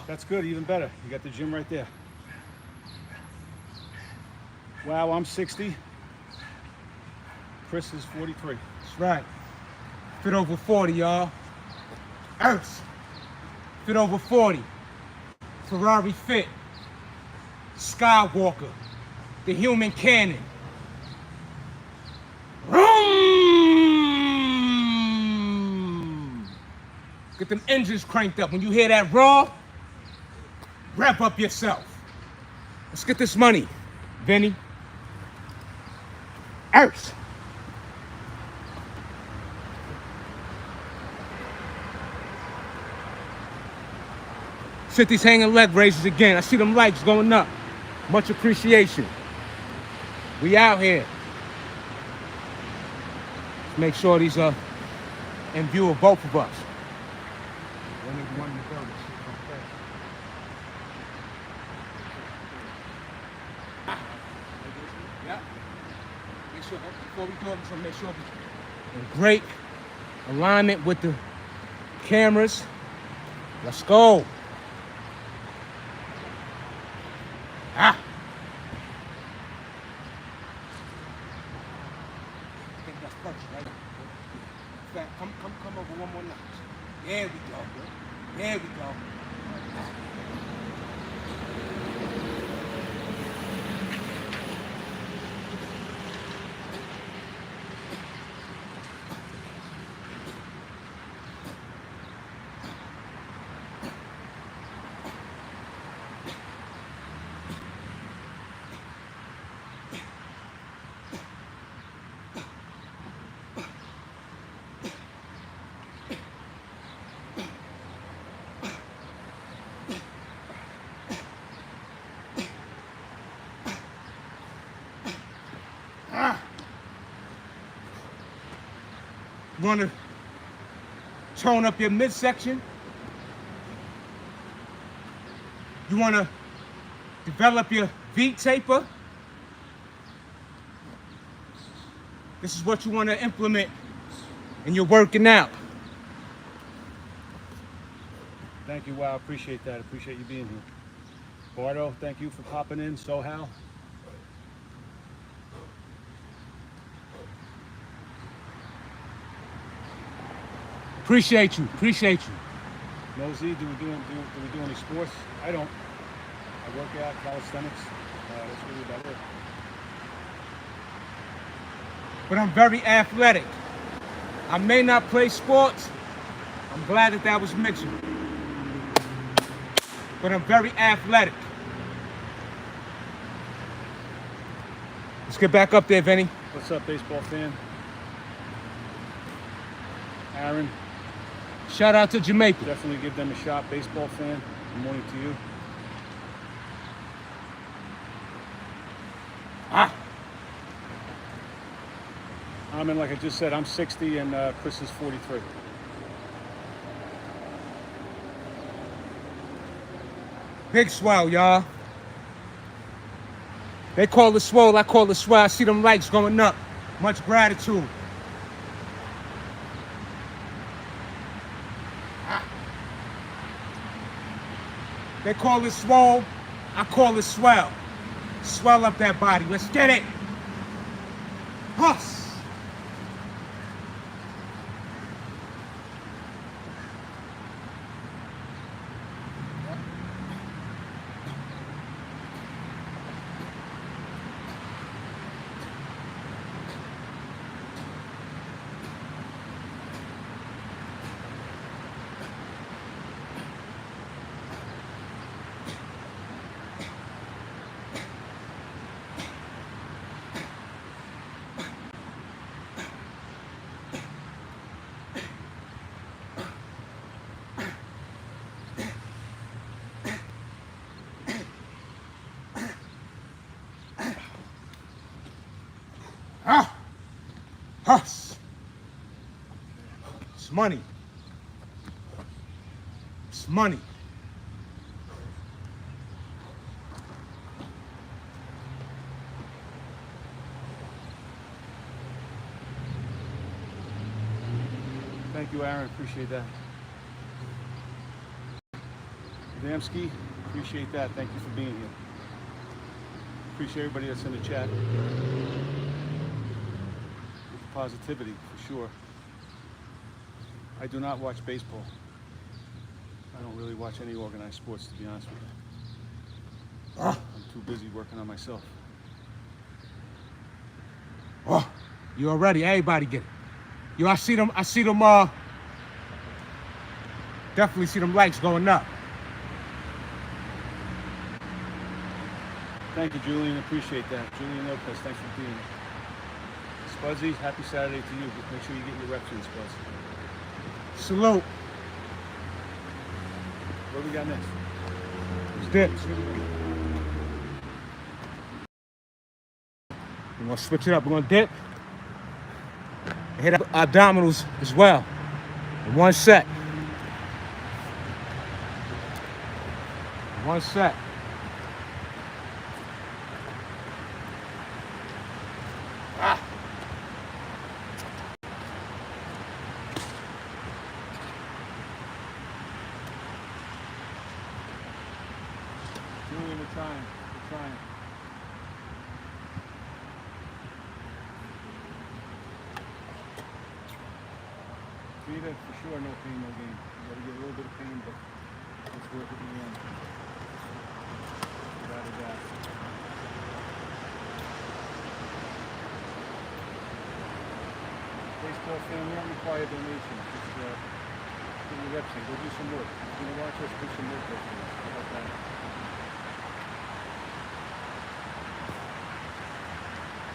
That's good, even better. You got the gym right there. Wow, I'm 60. Chris is 43. That's right. Fit over 40, y'all. Earth. Fit over 40. Ferrari fit. Skywalker. The human cannon. Vroom! Get them engines cranked up. When you hear that raw, rev up yourself. Let's get this money, Benny. Earth. Sit these hanging leg raises again. I see them likes going up. Much appreciation. We out here. Let's make sure these are in view of both of us. Yeah. Make sure before we go, so make sure we're in great alignment with the cameras. Let's go. Ah. I think that's perfect, right? In fact, come over one more notch. There we go. There we go. You want to tone up your midsection? You want to develop your V taper? This is what you want to implement and you're working out. Thank you, wow, appreciate that. Appreciate you being here. Bardo, thank you for popping in. Sohal. Appreciate you, appreciate you. Nosy, do we do any sports? I don't. I work out, calisthenics. That's really about it. But I'm very athletic. I may not play sports. I'm glad that was mentioned. But I'm very athletic. Let's get back up there, Vinny. What's up, baseball fan? Aaron. Shout out to Jamaica. Definitely give them a shot, baseball fan. Good morning to you. I'm in, like I just said, I'm 60 and Chris is 43. Big swell, y'all. They call it swole, I call it swell. I see them likes going up. Much gratitude. They call it swole, I call it swell. Swell up that body. Let's get it. Huss. Huss. It's money. It's money. Thank you, Aaron. Appreciate that. Adamski, appreciate that. Thank you for being here. Appreciate everybody that's in the chat. With the positivity, for sure. I do not watch baseball. I don't really watch any organized sports, to be honest with you. I'm too busy working on myself. Oh, you already, everybody get it. Yo, I see them, definitely see them likes going up. Thank you, Julian. Appreciate that. Julian Lopez, thanks for being here. Spuzzy, happy Saturday to you. Make sure you get your reps in, Spuzz. Salute. What do we got next? It's dips. We're gonna switch it up. We're gonna dip. And hit up abdominals as well. In one set. One set. Julian, we're trying. We're trying. Peter, for sure, no pain, no gain. You gotta get a little bit of pain, but it's worth it in the end. Without a doubt. Baseball fan, we don't require donations. Just get your reps in. Go do some work. If you're gonna watch us, do some work with us. How about that?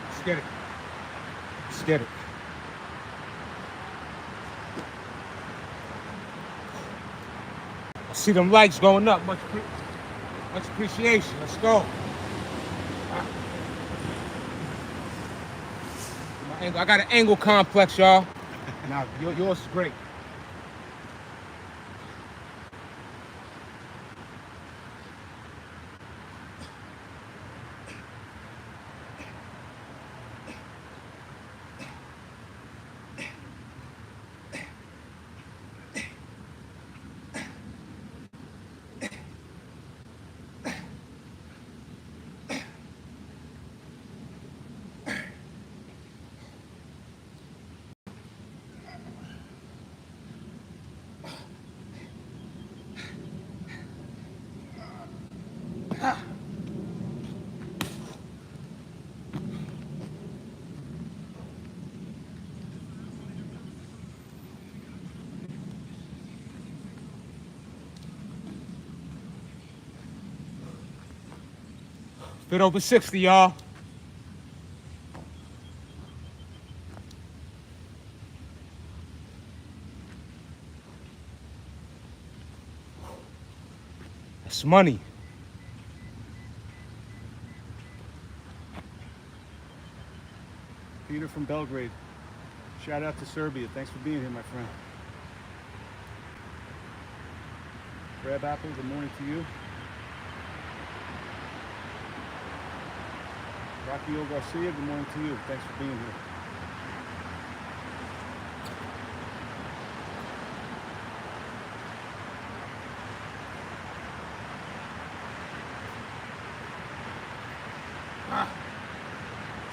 Let's get it. Let's get it. I see them likes going up. Much appreciation. Let's go. I got an angle complex, y'all. Now, yours is great. Bit over 60, y'all. That's money. Peter from Belgrade. Shout out to Serbia. Thanks for being here, my friend. Crab Apple, good morning to you. Rocky O. Garcia, good morning to you. Thanks for being here.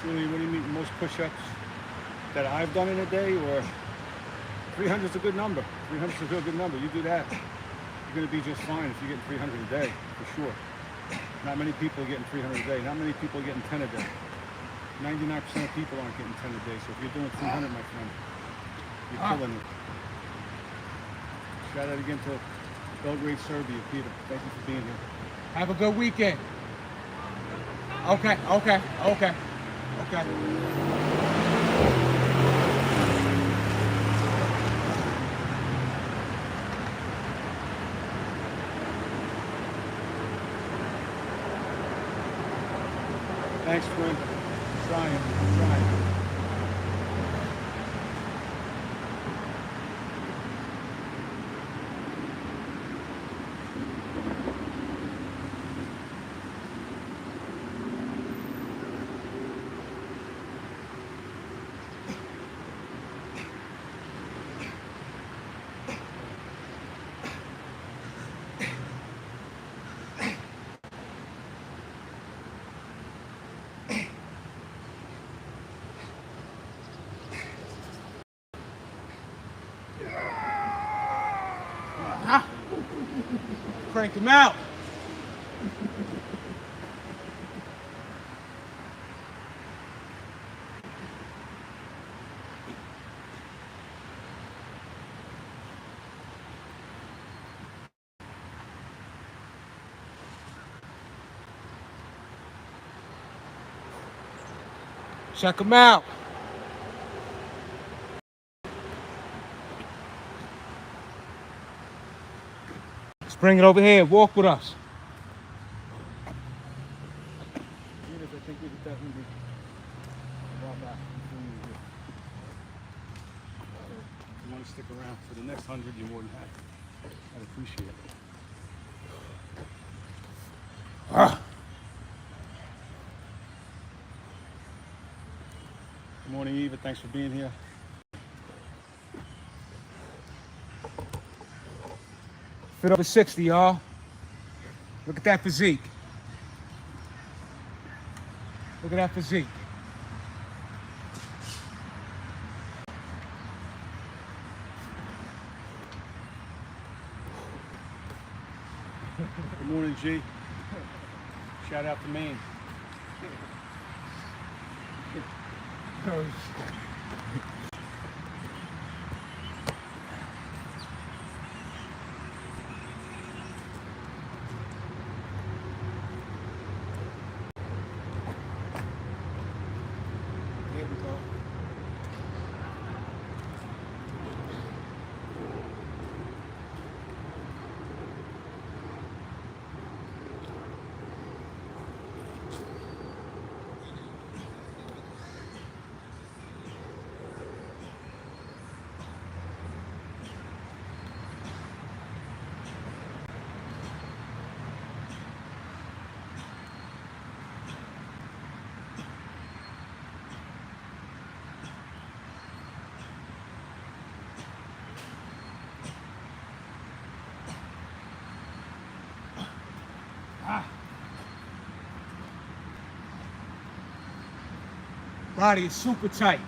Julie, what do you mean, most push-ups that I've done in a day, or 300 is a good number. 300 is a real good number. You do that, you're going to be just fine if you're getting 300 a day, for sure. Not many people are getting 300 a day. Not many people are getting 10 a day. 99% of people aren't getting 10 a day. So if you're doing 300, my friend, you're killing it. Shout out again to Belgrade, Serbia, Peter. Thank you for being here. Have a good weekend. Okay. Thanks, friend. Trying. Crank him out. Check him out. Let's bring it over here. Walk with us. Even if I think we could definitely walk out before you do. So if you want to stick around for the next 100, you're more than happy. I'd appreciate it. Good morning, Eva. Thanks for being here. Fit over 60, y'all. Look at that physique. Look at that physique. Good morning, G. Shout out to Maine. Here we go. Body is super tight.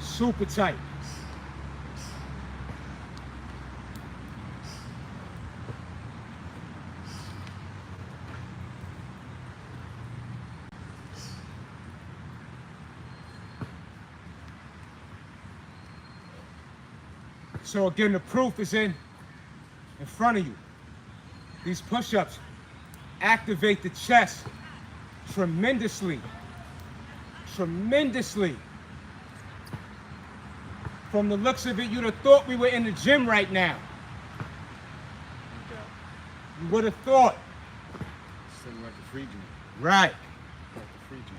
Super tight. So again, the proof is in front of you. These push-ups activate the chest tremendously. Tremendously. From the looks of it, you'd have thought we were in the gym right now. You would have thought. Sitting like a free gym. Right. Like a free gym.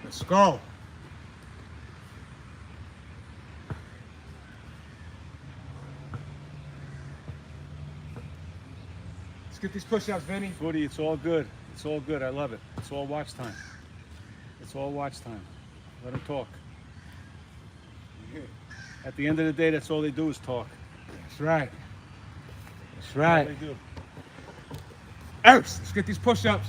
Let's go. Let's get these push-ups, Vinny. Footy, it's all good. It's all good. I love it. It's all watch time. It's all watch time. Let them talk. At the end of the day, that's all they do is talk. That's right. That's That's right. all they do. Earth, let's get these push-ups.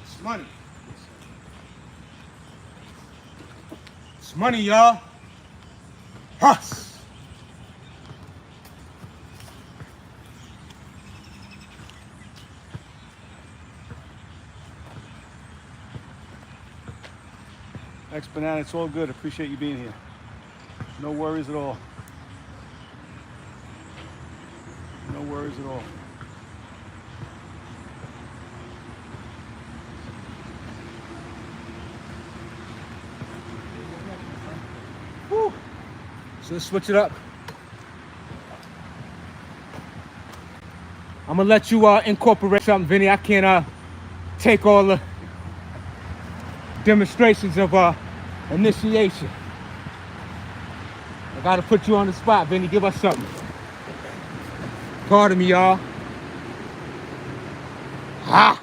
It's money. It's money, y'all. Huss. Banana, it's all good. Appreciate you being here. No worries at all. No worries at all. So let's switch it up. I'm gonna let you incorporate something, Vinny. I can't take all the demonstrations of initiation. I gotta put you on the spot, Vinny. Give us something. Pardon me, y'all. Ha!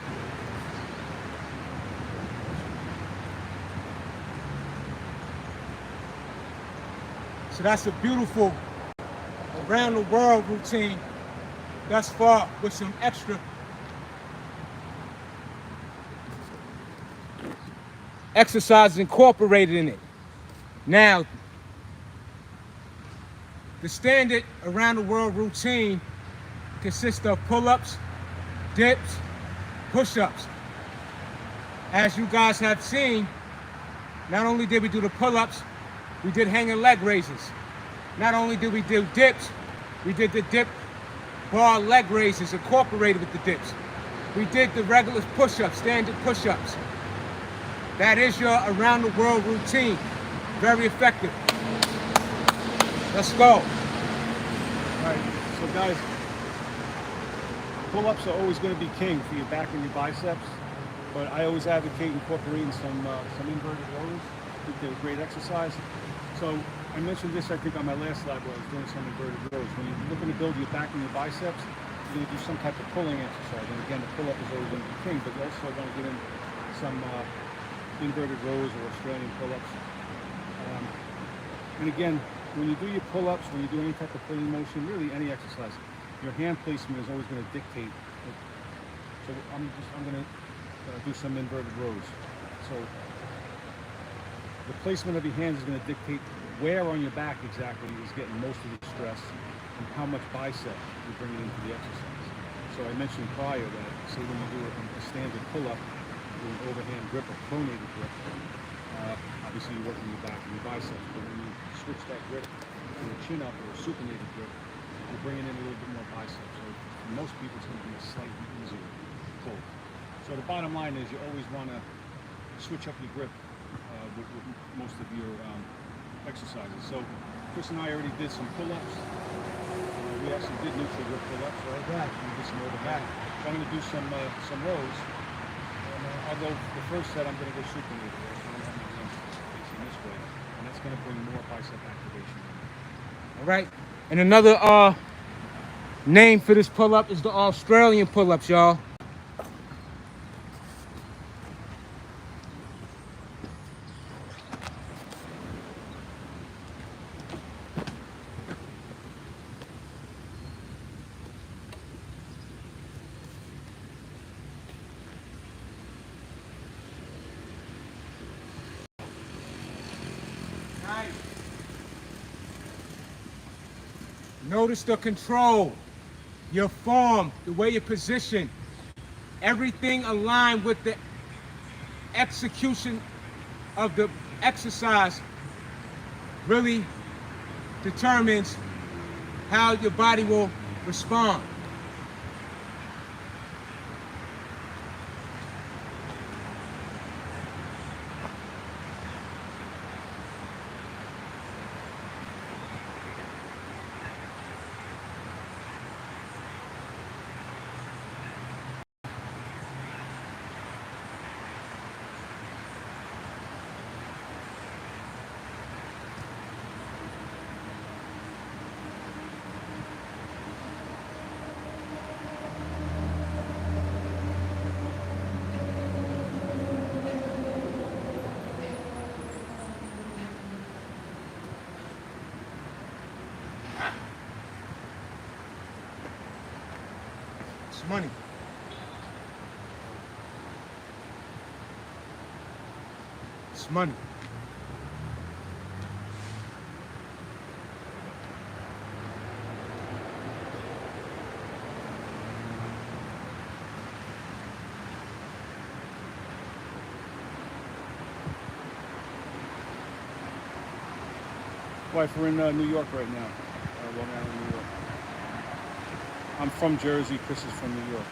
So that's a beautiful around the world routine thus far with some extra exercises incorporated in it. Now, the standard around the world routine consists of pull-ups, dips, push-ups. As you guys have seen, not only did we do the pull-ups, we did hanging leg raises. Not only did we do dips, we did the dip bar leg raises incorporated with the dips. We did the regular push-ups, standard push-ups. That is your around the world routine. Very effective. Let's go. All right, so guys, pull-ups are always going to be king for your back and your biceps, but I always advocate incorporating some inverted rows. I think they're a great exercise. So I mentioned this, I think, on my last slide where I was doing some inverted rows. When you're looking to build your back and your biceps, you're going to do some type of pulling exercise. And again, the pull-up is always going to be king, but you're also going to get in some inverted rows or Australian pull-ups. And again, when you do your pull-ups, when you do any type of pulling motion, really any exercise, your hand placement is always going to dictate. So I'm going to do some inverted rows. So the placement of your hands is going to dictate where on your back exactly is getting most of the stress and how much bicep you're bringing into the exercise. So I mentioned prior that, say when you do a standard pull-up, do an overhand grip or pronated grip, obviously you're working your back and your biceps, but when you switch that grip to a chin-up or a supinated grip, you're bringing in a little bit more bicep. So for most people, it's going to be a slightly easier pull. So the bottom line is you always want to switch up your grip with most of your exercises. So Chris and I already did some pull-ups. We actually did neutral grip pull-ups, right? Right. We did some overhead. So I'm going to do some rows. And I'll go the first set. I'm going to go supinated. So I'm going to have my hands facing this way, and that's going to bring more bicep activation. All right. And another name for this pull-up is the Australian pull-ups, y'all. Notice the control, your form, the way you're positioned, everything aligned with the execution of the exercise really determines how your body will respond. It's money. It's money. Wife, we're in New York right now. Long Island, New York. I'm from Jersey. Chris is from New York.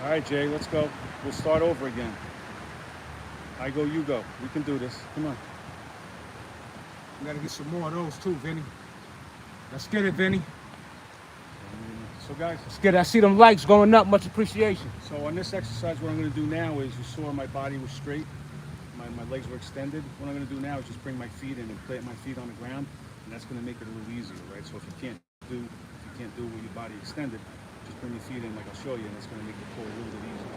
All right, Jay, let's go. We'll start over again. I go, you go. We can do this. Come on. We gotta get some more of those too, Vinny. Let's get it, Vinny. So guys, Let's get it. I see them likes going up. Much appreciation. so on this exercise, what I'm going to do now is, you saw my body was straight, my legs were extended. What I'm going to do now is just bring my feet in and plant my feet on the ground, and that's going to make it a little easier, right? So if you can't do with your body extended, just bring your feet in like I'll show you, and that's going to make the pull a little bit easier.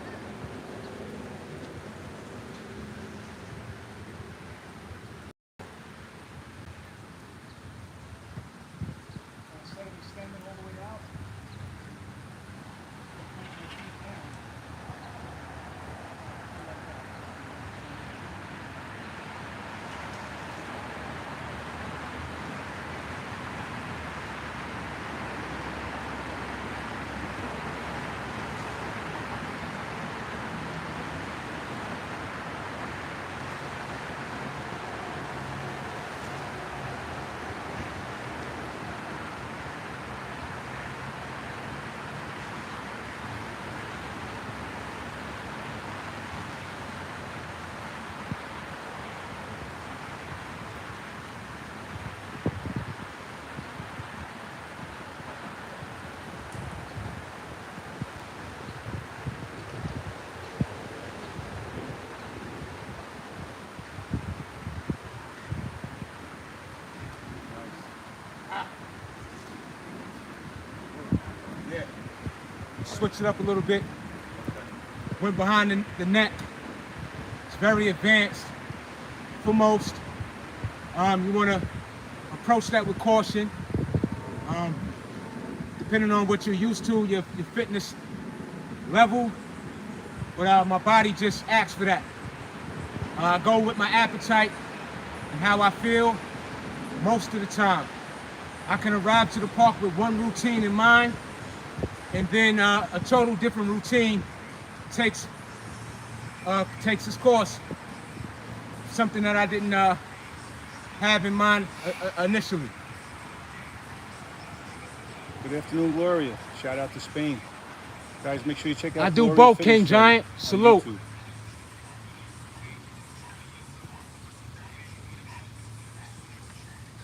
Instead of extending all the way out, Yeah. Switch it up a little bit. Went behind the neck. It's very advanced for most. You want to approach that with caution. Depending on what you're used to, your fitness level. But my body just asks for that. I go with my appetite and how I feel most of the time. I can arrive to the park with one routine in mind, and then a total different routine takes its course. Something that I didn't have in mind initially. good afternoon, Gloria. Shout out to Spain. Guys, make sure you check out I do Gloria both, Fitness King Channel Giant. on Salute. YouTube.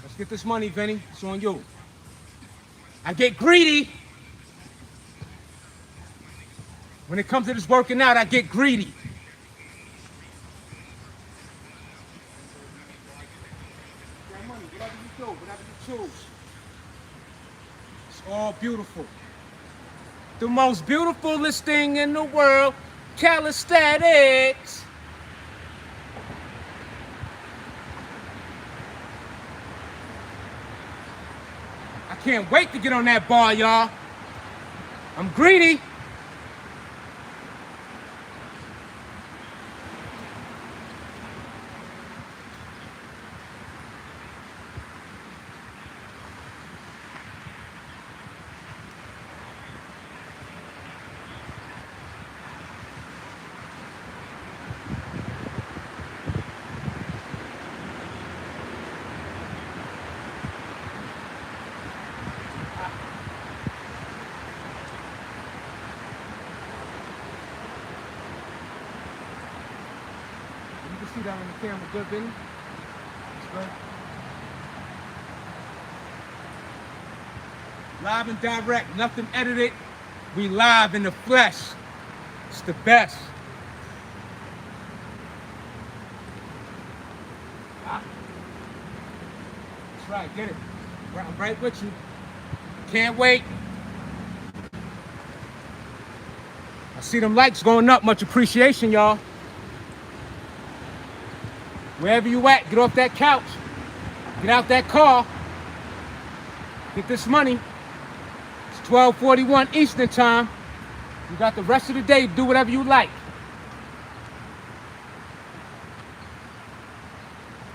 Let's get this money, Vinny. It's on you. I get greedy. When it comes to this working out, I get greedy. That money, whatever you do, whatever you choose. It's all beautiful. The most beautifulest thing in the world, calisthenics. I can't wait to get on that bar, y'all. I'm greedy. You can see that on the camera, good, Vinny? That's good. Live and direct, nothing edited. We live in the flesh. It's the best. Ah. That's right, get it. I'm right with you. Can't wait. I see them likes going up. Much appreciation, y'all. Wherever you at, get off that couch. Get out that car. Get this money. It's 12:41 Eastern time. You got the rest of the day to do whatever you like.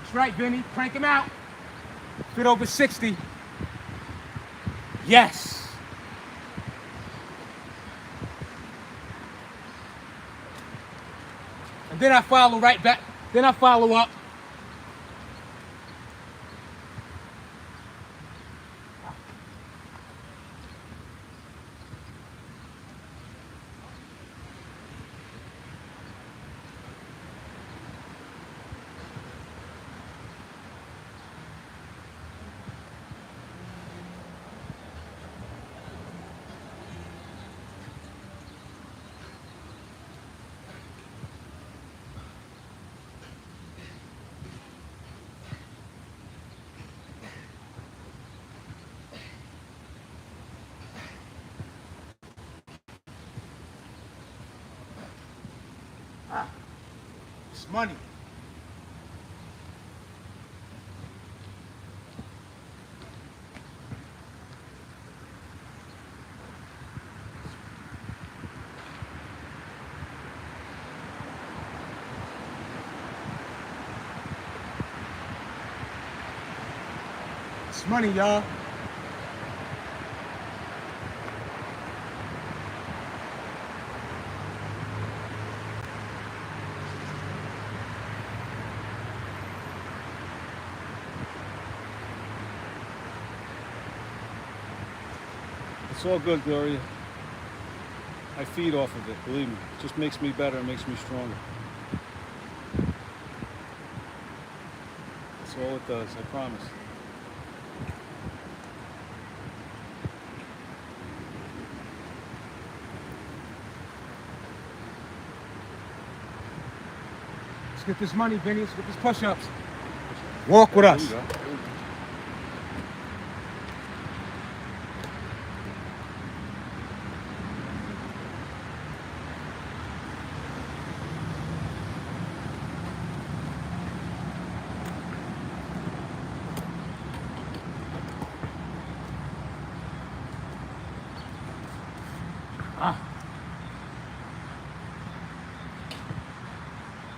That's right, Vinny. Crank him out. Fit over 60. Yes. And then I follow right back. Then I follow up. It's money. It's money, y'all. It's all good, Gloria. I feed off of it, believe me. It just makes me better, it makes me stronger. That's all it does, I promise. Let's get this money, Vinny. Let's get these push-ups. Walk with us. There you go.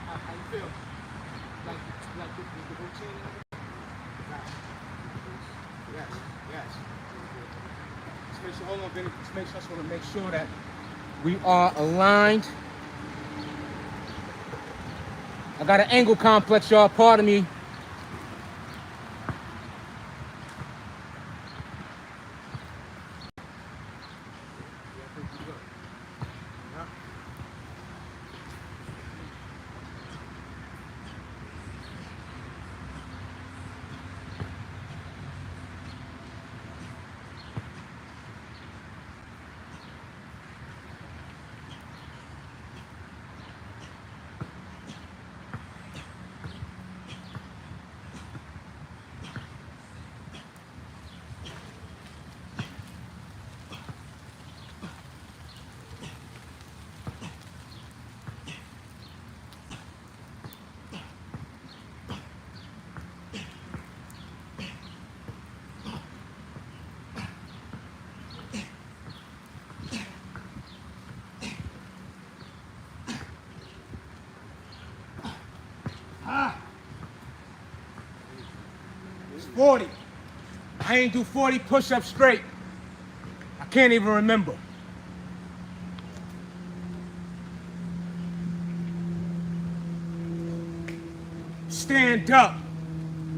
How you feel? Like the routine? Yes, yes. Let's make sure, hold on, Vinny. Let's make sure, I just want to make sure that we are aligned. I got an angle complex, y'all. Pardon me. It's 40. I ain't do 40 push-ups straight. I can't even remember. Stand up.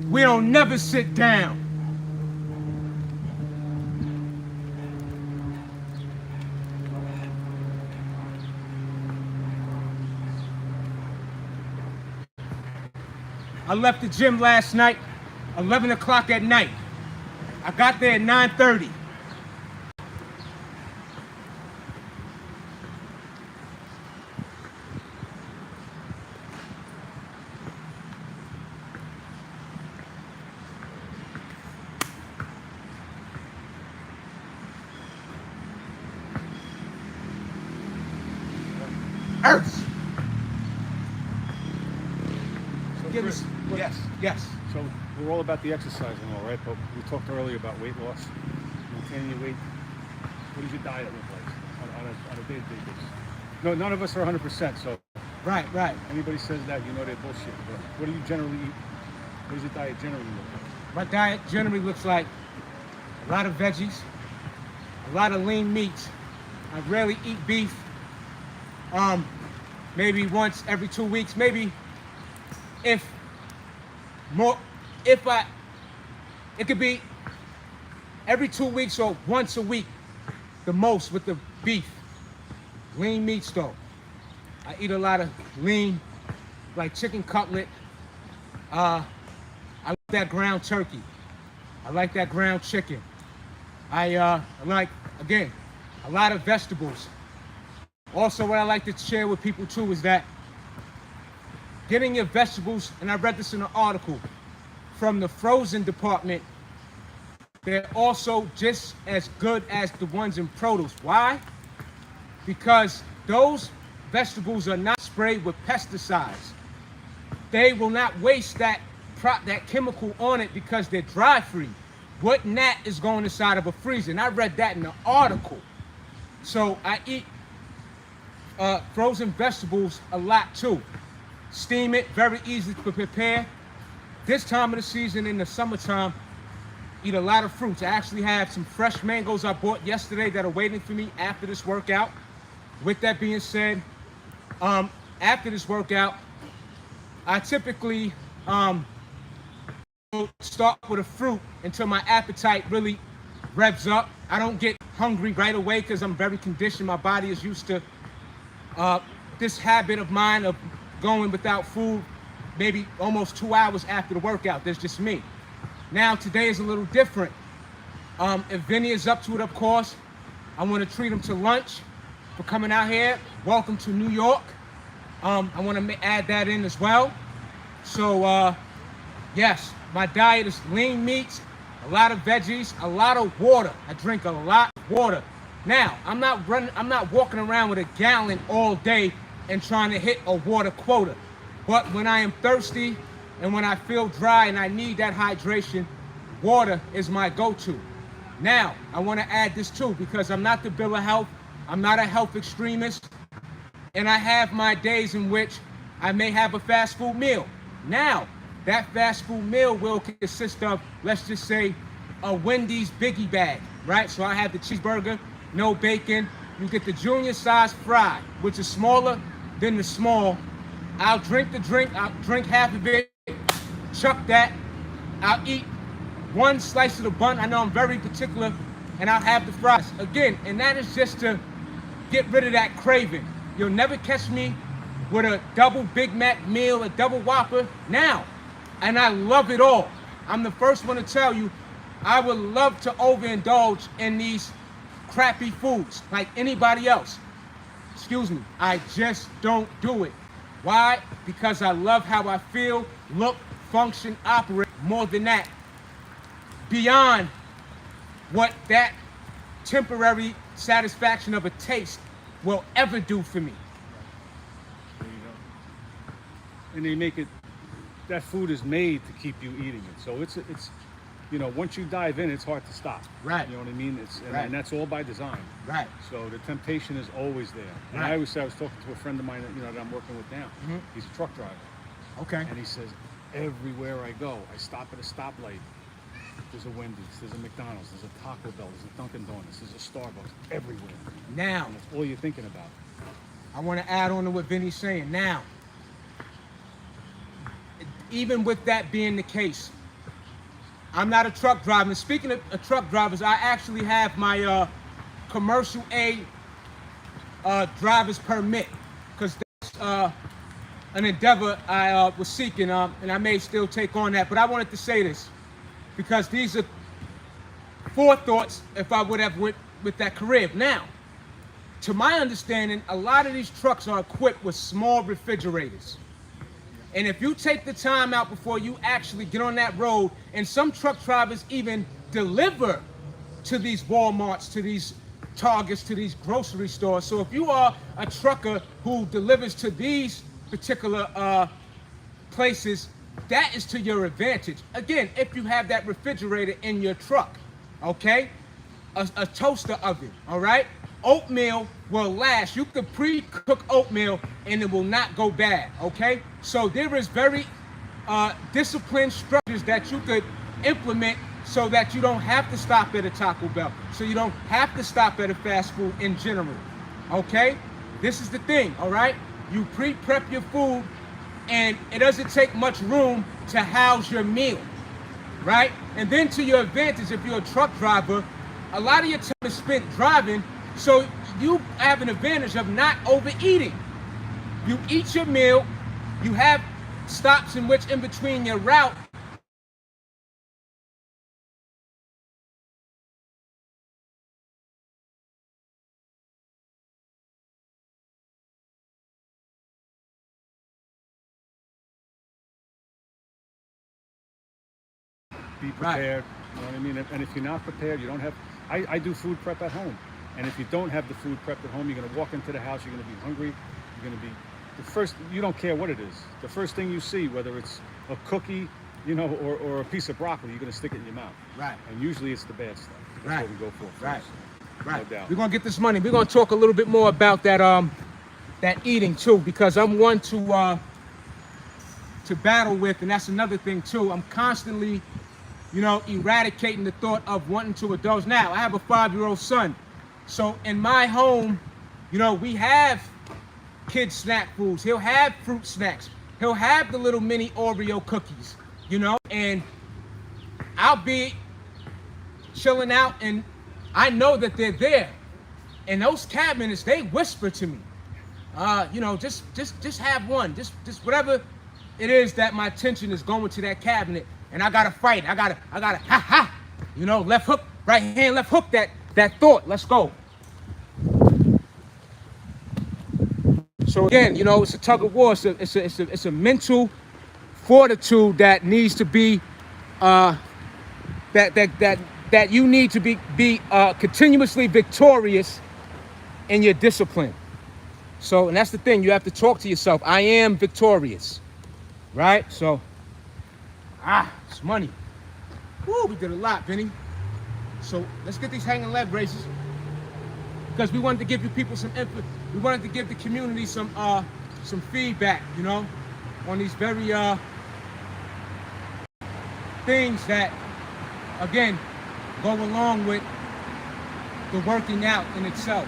We don't never sit down. I left the gym last night, 11 o'clock at night. I got there at 9:30. Earth. So Give Chris, us, yes, yes. so we're all about the exercise and all, right? But we talked earlier about weight loss, maintaining your weight. What does your diet look like on a day-to-day basis? No, none of us are 100%, so Right, right. anybody says that, you know they're bullshit. But what do you generally eat? What does your diet generally look like? My diet generally looks like a lot of veggies, a lot of lean meats. I rarely eat beef. Maybe once every 2 weeks. Maybe it could be every 2 weeks or once a week, the most with the beef. Lean meats though. I eat a lot of lean, like chicken cutlet. I like that ground turkey. I like that ground chicken. I like, again, a lot of vegetables. Also, what I like to share with people too is that getting your vegetables, and I read this in an article, from the frozen department, they're also just as good as the ones in produce. Why? Because those vegetables are not sprayed with pesticides. They will not waste that chemical on it because they're dry free. What gnat is going inside of a freezer? And I read that in the article. So I eat frozen vegetables a lot too. Steam it, very easy to prepare. This time of the season in the summertime, eat a lot of fruits. I actually have some fresh mangoes I bought yesterday that are waiting for me after this workout. With that being said, after this workout, I typically start with a fruit until my appetite really revs up. I don't get hungry right away because I'm very conditioned. My body is used to this habit of mine of going without food maybe almost 2 hours after the workout. That's just me. Now, today is a little different. If Vinny is up to it, of course, I want to treat him to lunch for coming out here. Welcome to New York. I want to add that in as well. So, yes, my diet is lean meats, a lot of veggies, a lot of water. I drink a lot of water. Now, I'm not walking around with a gallon all day and trying to hit a water quota. But when I am thirsty and when I feel dry and I need that hydration, water is my go-to. Now, I want to add this too because I'm not the bill of health. I'm not a health extremist. And I have my days in which I may have a fast food meal. Now, that fast food meal will consist of, let's just say, a Wendy's biggie bag, right? So I have the cheeseburger, no bacon. You get the junior size fry, which is smaller than the small. I'll drink the drink. I'll drink half of it, chuck that. I'll eat one slice of the bun. I know I'm very particular, and I'll have the fries. Again, and that is just to get rid of that craving. You'll never catch me with a double Big Mac meal, a double Whopper now. And I love it all. I'm the first one to tell you, I would love to overindulge in these crappy foods like anybody else. Excuse me, I just don't do it. Why? Because I love how I feel, look, function, operate. More than that, beyond what that temporary satisfaction of a taste will ever do for me. There you go. And they make it, that food is made to keep you eating it. So it's you know, once you dive in, it's hard to stop. Right. You know what I mean? And that's all by design. Right. So the temptation is always there. And Right. I always say, I was talking to a friend of mine that, that I'm working with now. Mm-hmm. He's a truck driver. Okay. And he says, everywhere I go, I stop at a stoplight. There's a Wendy's, there's a McDonald's, there's a Taco Bell, there's a Dunkin' Donuts, there's a Starbucks, everywhere. Now, And that's all you're thinking about. I want to add on to what Vinny's saying. Now, even with that being the case, I'm not a truck driver. And speaking of truck drivers, I actually have my commercial A driver's permit because that's an endeavor I was seeking, and I may still take on that. But I wanted to say this because these are forethoughts if I would have went with that career. Now, to my understanding, a lot of these trucks are equipped with small refrigerators. And if you take the time out before you actually get on that road, and some truck drivers even deliver to these Walmarts, to these Targets, to these grocery stores. So if you are a trucker who delivers to these particular places, that is to your advantage. Again, if you have that refrigerator in your truck, okay? A toaster oven, all right? Oatmeal will last. You could pre-cook oatmeal and it will not go bad, okay? So there is very disciplined structures that you could implement so that you don't have to stop at a Taco Bell, so you don't have to stop at a fast food in general, okay? This is the thing, all right? You pre-prep your food and it doesn't take much room to house your meal, right? And then to your advantage, if you're a truck driver, a lot of your time is spent driving, so you have an advantage of not overeating. You eat your meal, you have stops in which in between your route, Be prepared. You know what I mean? And if you're not prepared, you don't have. I do food prep at home, and if you don't have the food prepped at home, you're going to walk into the house. You're going to be hungry. You're going to be you don't care what it is. The first thing you see, whether it's a cookie, you know, or a piece of broccoli, you're gonna stick it in your mouth. Right. And usually it's the bad stuff. That's Right. what we go for first. Right. Right. No doubt. We're gonna get this money. We're gonna talk a little bit more about that eating too, because I'm one to battle with, and that's another thing too. I'm constantly, you know, eradicating the thought of wanting to indulge. Now, I have a 5-year-old son, so in my home, you know, we have kid snack foods. He'll have fruit snacks. He'll have the little mini Oreo cookies, you know, and I'll be chilling out, and I know that they're there. And those cabinets, they whisper to me, you know, just have one, just whatever it is that my attention is going to that cabinet, and I gotta fight. I gotta, ha, you know, left hook, right hand, left hook that thought. Let's go. So again, you know, it's a tug of war. It's a mental fortitude that needs to be that you need to be continuously victorious in your discipline. So, and that's the thing, you have to talk to yourself. I am victorious, right? So, it's money. Woo, we did a lot, Vinny. So let's get these hanging leg raises, because we wanted to give you people some input. We wanted to give the community some feedback, you know, on these very things that, again, go along with the working out in itself.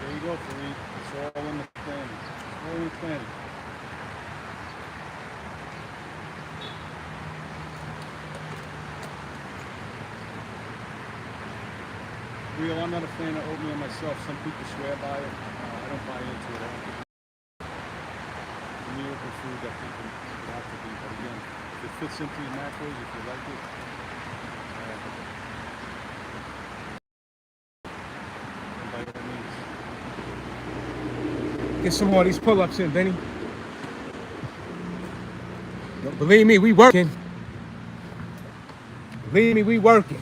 There you go, Fareed. It's all in the planning. It's all in the planning. Real, I'm not a fan of oatmeal myself. Some people swear by it. I don't buy into it. I don't think it's a miracle food that people have to be. But again, if it fits into your macros, if you like it, by all means. Get some more of these pull-ups in, Benny. Believe me, we working. Believe me, we working.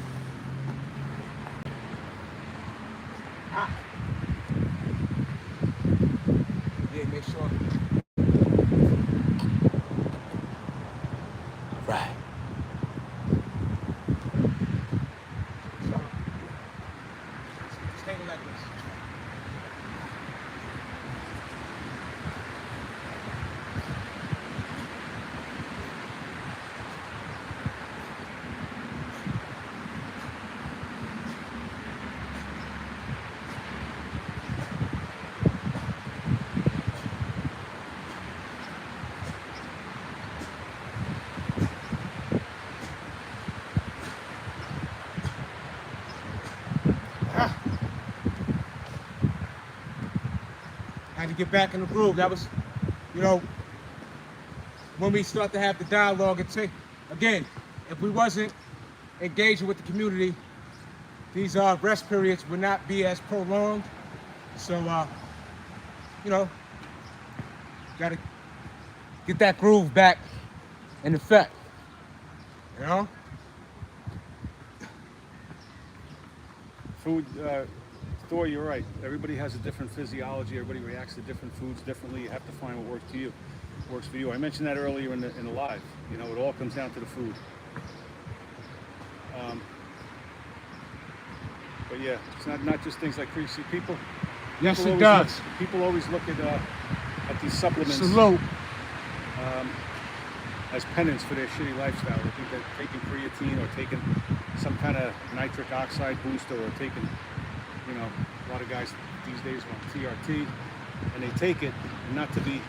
Yeah, make sure. Right. Just hang it like this. Had to get back in the groove. That was, you know, when we start to have the dialogue. And say, again, if we wasn't engaging with the community, these rest periods would not be as prolonged. So, you know, got to get that groove back in effect. You know? Food, Thor, you're right. Everybody has a different physiology. Everybody reacts to different foods differently. You have to find what works for you. I mentioned that earlier in the live. You know, it all comes down to the food. But yeah, it's not just things like greasy people. Yes, it does. People always look at these supplements. Salute. As penance for their shitty lifestyle. They think that taking creatine or taking some kind of nitric oxide booster or taking, you know, a lot of guys these days want TRT, and they take it not to be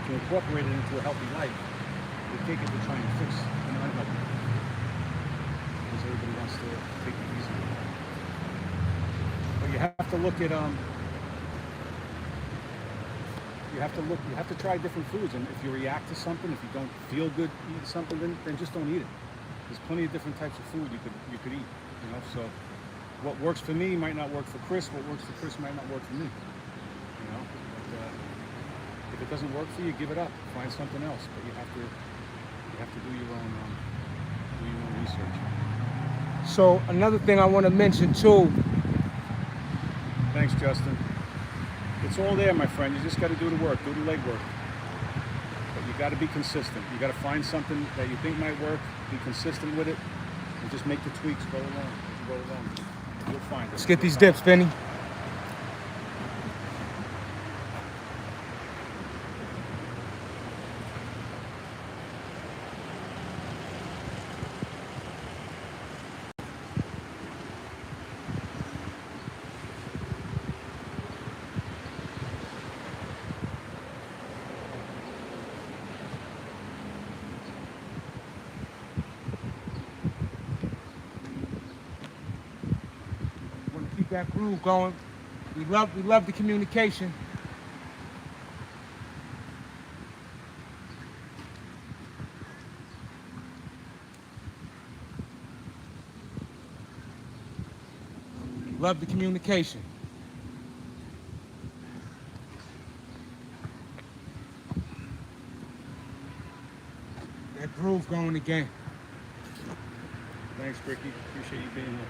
to incorporate it into a healthy life. They take it to try and fix an unhealthy life, because everybody wants to take it easy. But you have to look at you have to try different foods, and if you react to something, if you don't feel good eating something, then just don't eat it. There's plenty of different types of food you could eat, you know. So what works for me might not work for Chris. What works for Chris might not work for me, you know. But if it doesn't work for you, give it up. Find something else. But you have to do your own research. So another thing I want to mention too. Thanks, Justin. It's all there, my friend. You just got to do the work, do the legwork. But you got to be consistent. You got to find something that you think might work, be consistent with it, and just make the tweaks go along. As you go along, you'll find it. Let's get these dips, Benny. Keep that groove going. We love the communication. Love the communication. That groove going again. Thanks, Ricky. Appreciate you being here.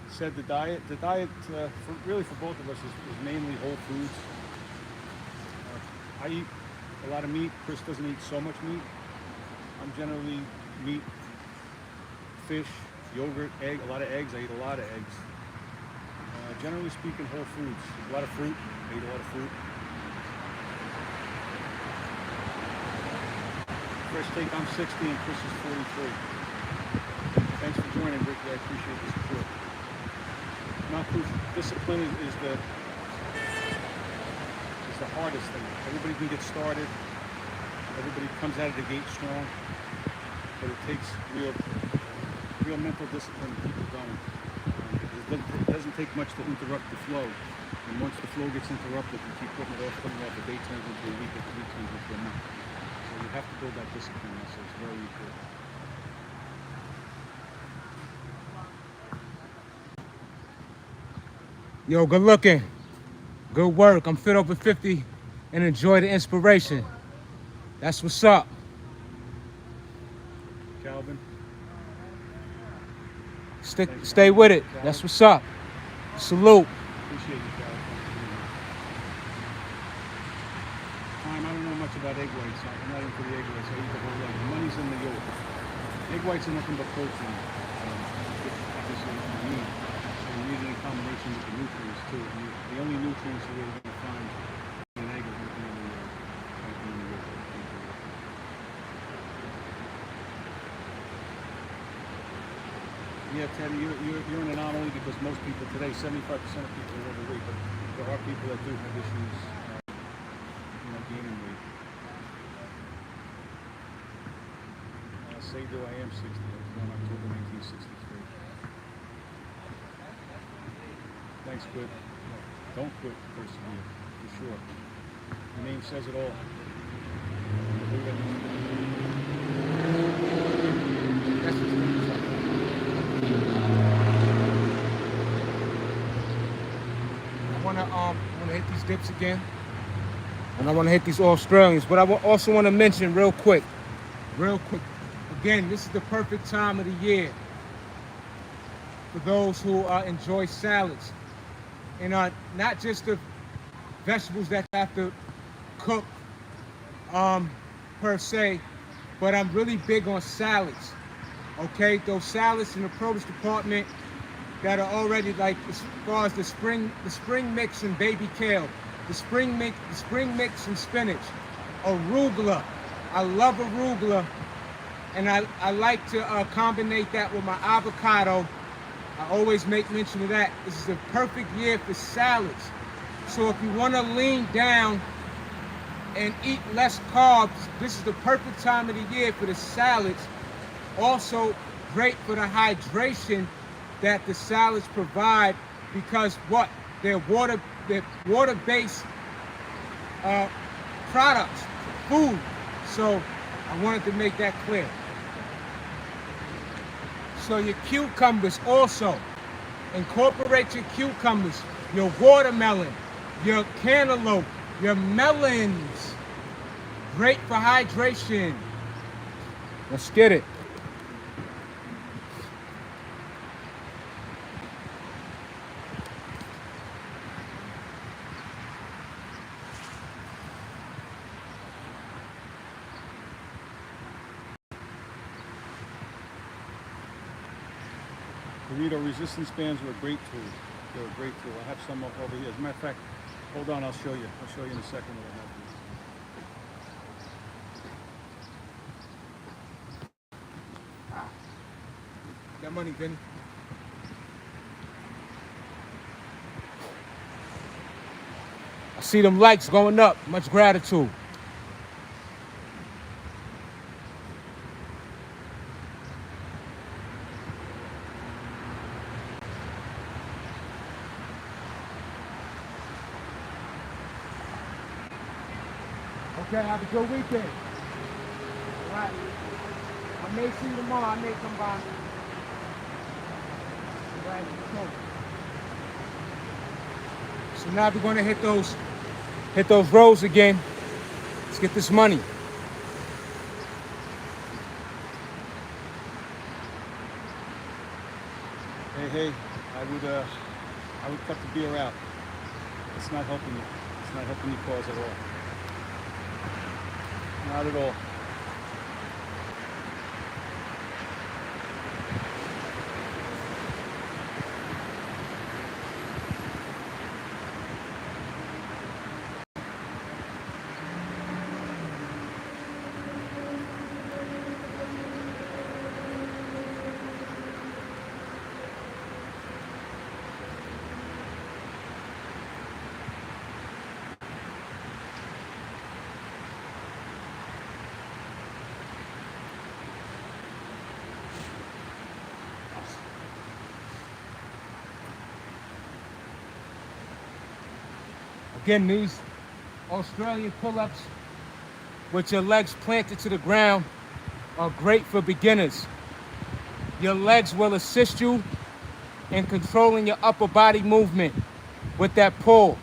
Said the diet really for both of us is mainly whole foods. I eat a lot of meat. Chris doesn't eat so much meat. I'm generally meat, fish, yogurt, egg, a lot of eggs. I eat a lot of eggs. Generally speaking, whole foods. A lot of fruit. I eat a lot of fruit. Fresh take, I'm 60 and Chris is 43. Thanks for joining, Ricky. I appreciate the support. Discipline is the hardest thing. Everybody can get started. Everybody comes out of the gate strong, but it takes real mental discipline to keep it going. It doesn't take much to interrupt the flow, and once the flow gets interrupted, you keep putting it off. The day turns into a week, the week turns into a month. So you have to build that discipline muscle. It's very important. Yo, good looking. Good work. I'm fit over 50 and enjoy the inspiration. That's what's up. Calvin. Stay with it. Calvin. That's what's up. Salute. Appreciate you, Calvin. I don't know much about egg whites. I'm not into the egg whites. I eat the whole egg. The money's in the yolk. Egg whites are nothing but protein. Obviously, you need. You need it in combination with the nutrients too. The only nutrients you're really going to find in an egg is anything in the yolk. Yeah, Teddy, you're an anomaly because most people today, 75% of people are overweight, but there are people that do have issues, gaining weight. Say do I am 60. I was born October 1963. Thanks, quit. Don't quit, persevere, for sure. The name says it all. I wanna hit these dips again, and I wanna hit these Australians. But I also want to mention real quick. Again, this is the perfect time of the year for those who enjoy salads. And not just the vegetables that you have to cook per se, but I'm really big on salads. Okay, those salads in the produce department that are already like as far as the spring mix and baby kale, the spring mix and spinach, arugula. I love arugula, and I like to combine that with my avocado. I always make mention of that. This is a perfect year for salads. So if you want to lean down and eat less carbs, this is the perfect time of the year for the salads. Also great for the hydration that the salads provide, because what? They're water-based products, food. So I wanted to make that clear. So your cucumbers also, incorporate your cucumbers, your watermelon, your cantaloupe, Your melons, great for hydration. Let's get it. Burrito resistance bands are a great tool. They're a great tool. I have some over here. As a matter of fact, hold on, I'll show you. I'll show you in a second what I have. Got money, Vinny. I see them likes going up. Much gratitude. Okay, have a good weekend. All right. I may see you tomorrow. I may come by. All right, cool. So now we're gonna hit those rows again. Let's get this money. Hey, I would cut the beer out. It's not helping you. It's not helping your cause at all. Not at all. Again, these Australian pull-ups with your legs planted to the ground are great for beginners. Your legs will assist you in controlling your upper body movement with that pull.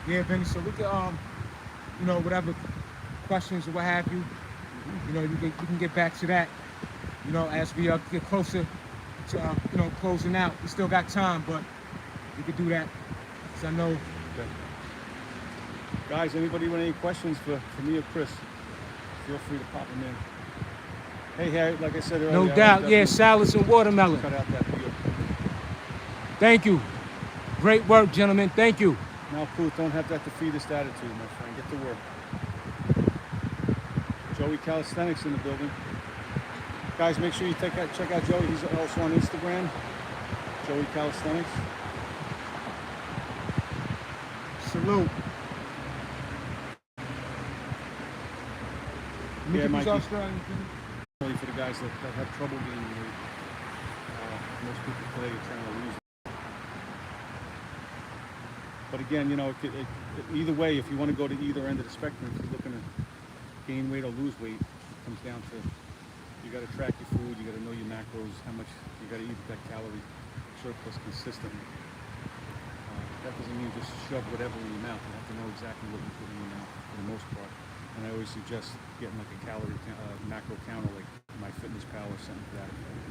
Yeah, Vinny, so we can, whatever questions or what have you, we can get back to that, as we get closer to, closing out. We still got time, but we could do that, because I know. Okay. Guys, anybody with any questions for me or Chris, feel free to pop them in. Hey, Harry, like I said earlier. No doubt, yeah, salads and watermelon. Cut out that beer. Thank you. Great work, gentlemen. Thank you. Now, Puth, don't have that defeatist attitude, my friend. Get to work. Joey Calisthenics in the building. Guys, make sure you check out Joey. He's also on Instagram. Joey Calisthenics. Salute. Yeah, Mikey. Australian. Only for the guys that have trouble gaining weight. Most people today are trying to lose. But again, either way, if you want to go to either end of the spectrum, if you're looking to gain weight or lose weight, it comes down to you got to track your food, you got to know your macros, how much you got to eat that calorie surplus consistently. That doesn't mean just shove whatever in your mouth. You have to know exactly what you put in your mouth for the most part. And I always suggest getting like a calorie macro counter, like MyFitnessPal or something to that effect.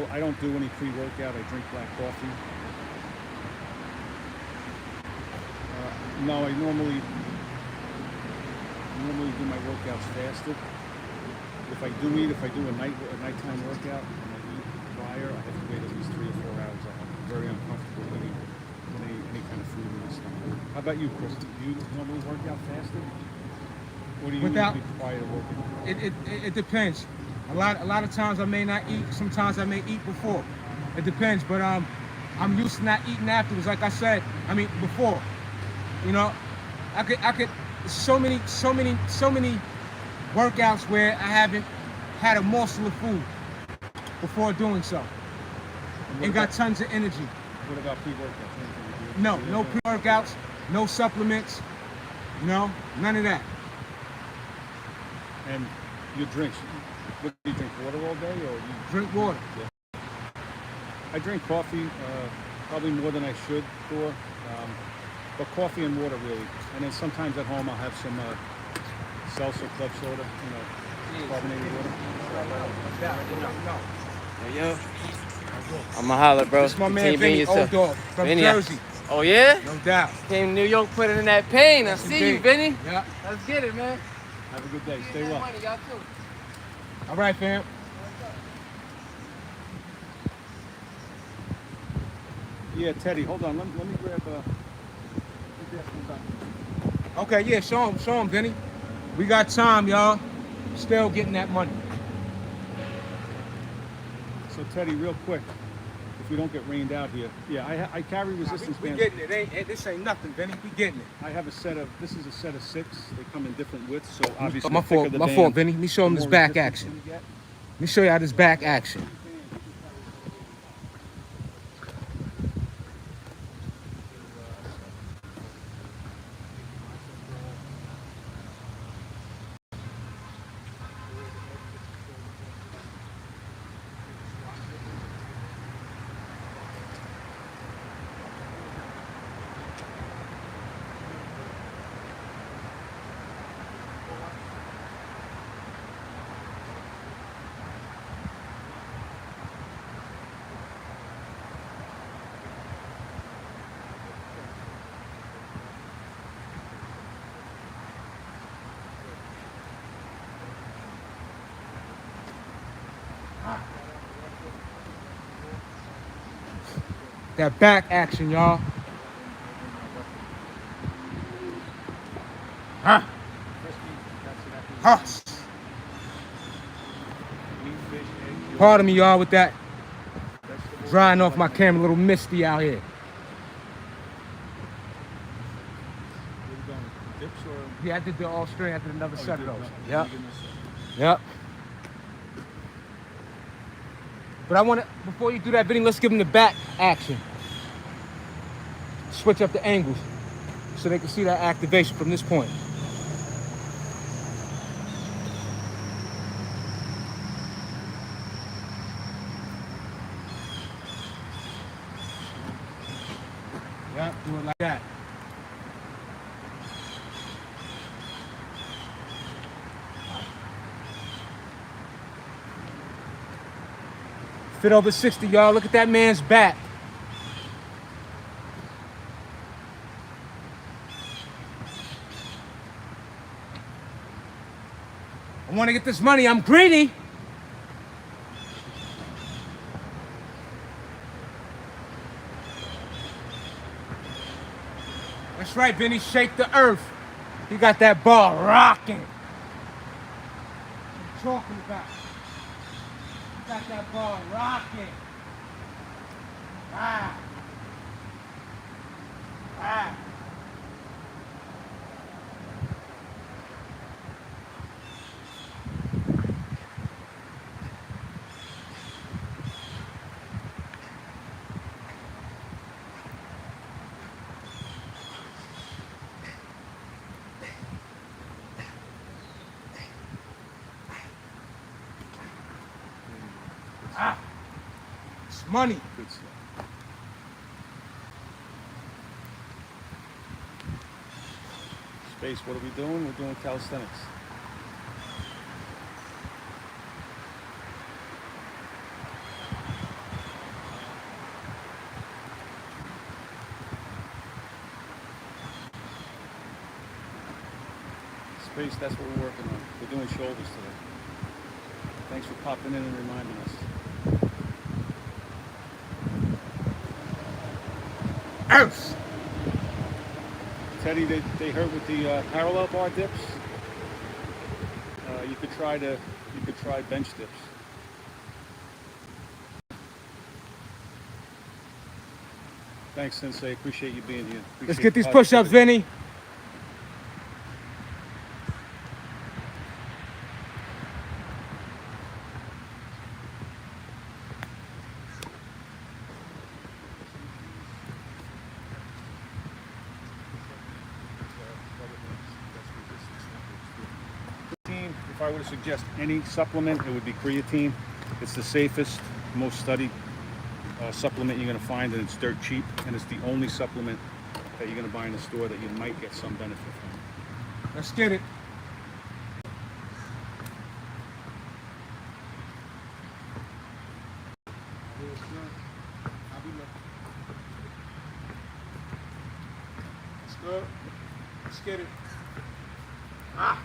I don't do any pre-workout. I drink black coffee. No, I normally do my workouts fasted. If I do a nighttime workout and I eat prior, I have to wait at least 3 or 4 hours. I'm very uncomfortable eating any kind of food in my stomach. How about you, Chris? Do you normally work out fasted? Or do you eat prior to working? It depends. A lot of times I may not eat. Sometimes I may eat before. It depends. But I'm used to not eating afterwards. Like I said, before. I could so many workouts where I haven't had a morsel of food before doing so. And got tons of energy. What about pre-workouts? No, no pre-workouts, no supplements, no, none of that. And your drinks, what do you drink, water all day or you Drink water. Yeah. I drink coffee, probably more than I should for, but coffee and water really. And then sometimes at home I'll have some seltzer, club soda, carbonated water. Yo, I'ma holler, bro. This is my man Continue being Vinny, yourself. old dog, from Vinny, Jersey. Oh yeah? No doubt. Came to New York, put it in that pain. I see you, indeed. Vinny. Yeah. Let's get it, man. Have a good day. Stay Get that well. money, y'all too. All right, fam. Yeah, Teddy, hold on. Let me grab Okay, yeah, show him, Vinny. We got time, y'all. Still getting that money. So Teddy, real quick, if we don't get rained out here, yeah, I carry resistance We bands. getting it. This ain't nothing, Vinny. We getting it. I have this is a set of 6. They come in different widths, so obviously My the thicker fault, the my band, fault, Vinny. Let me show him the this more back resistance action. you get. Let me show you how this back action. That back action, y'all. Huh. Pardon me, y'all, with that. Drying off my camera, a little misty out here. Yeah, I did the all string. I did another set of those. Yep. Yep. But I want to, before you do that, Vinny, let's give them the back action. Switch up the angles so they can see that activation from this point. Yep, do it like that. Fit over 60, y'all. Look at that man's back. I want to get this money. I'm greedy. That's right, Vinny. Shake the earth. He got that ball rocking. What you talking about? Got that ball rocking. Ah. Ah. Ah. It's money. Good stuff. Space, what are we doing? We're doing calisthenics. Space, that's what we're working on. We're doing shoulders today. Thanks for popping in and reminding us. Earth. Teddy, they hurt with the parallel bar dips. You could try bench dips. Thanks, Sensei. Appreciate you being here. Let's Appreciate get the these push-ups, positivity. Vinny. I were to suggest any supplement, it would be creatine. It's the safest, most studied supplement you're going to find, and it's dirt cheap, and it's the only supplement that you're going to buy in the store that you might get some benefit from. Let's get it. That's good. Let's get it. Ah.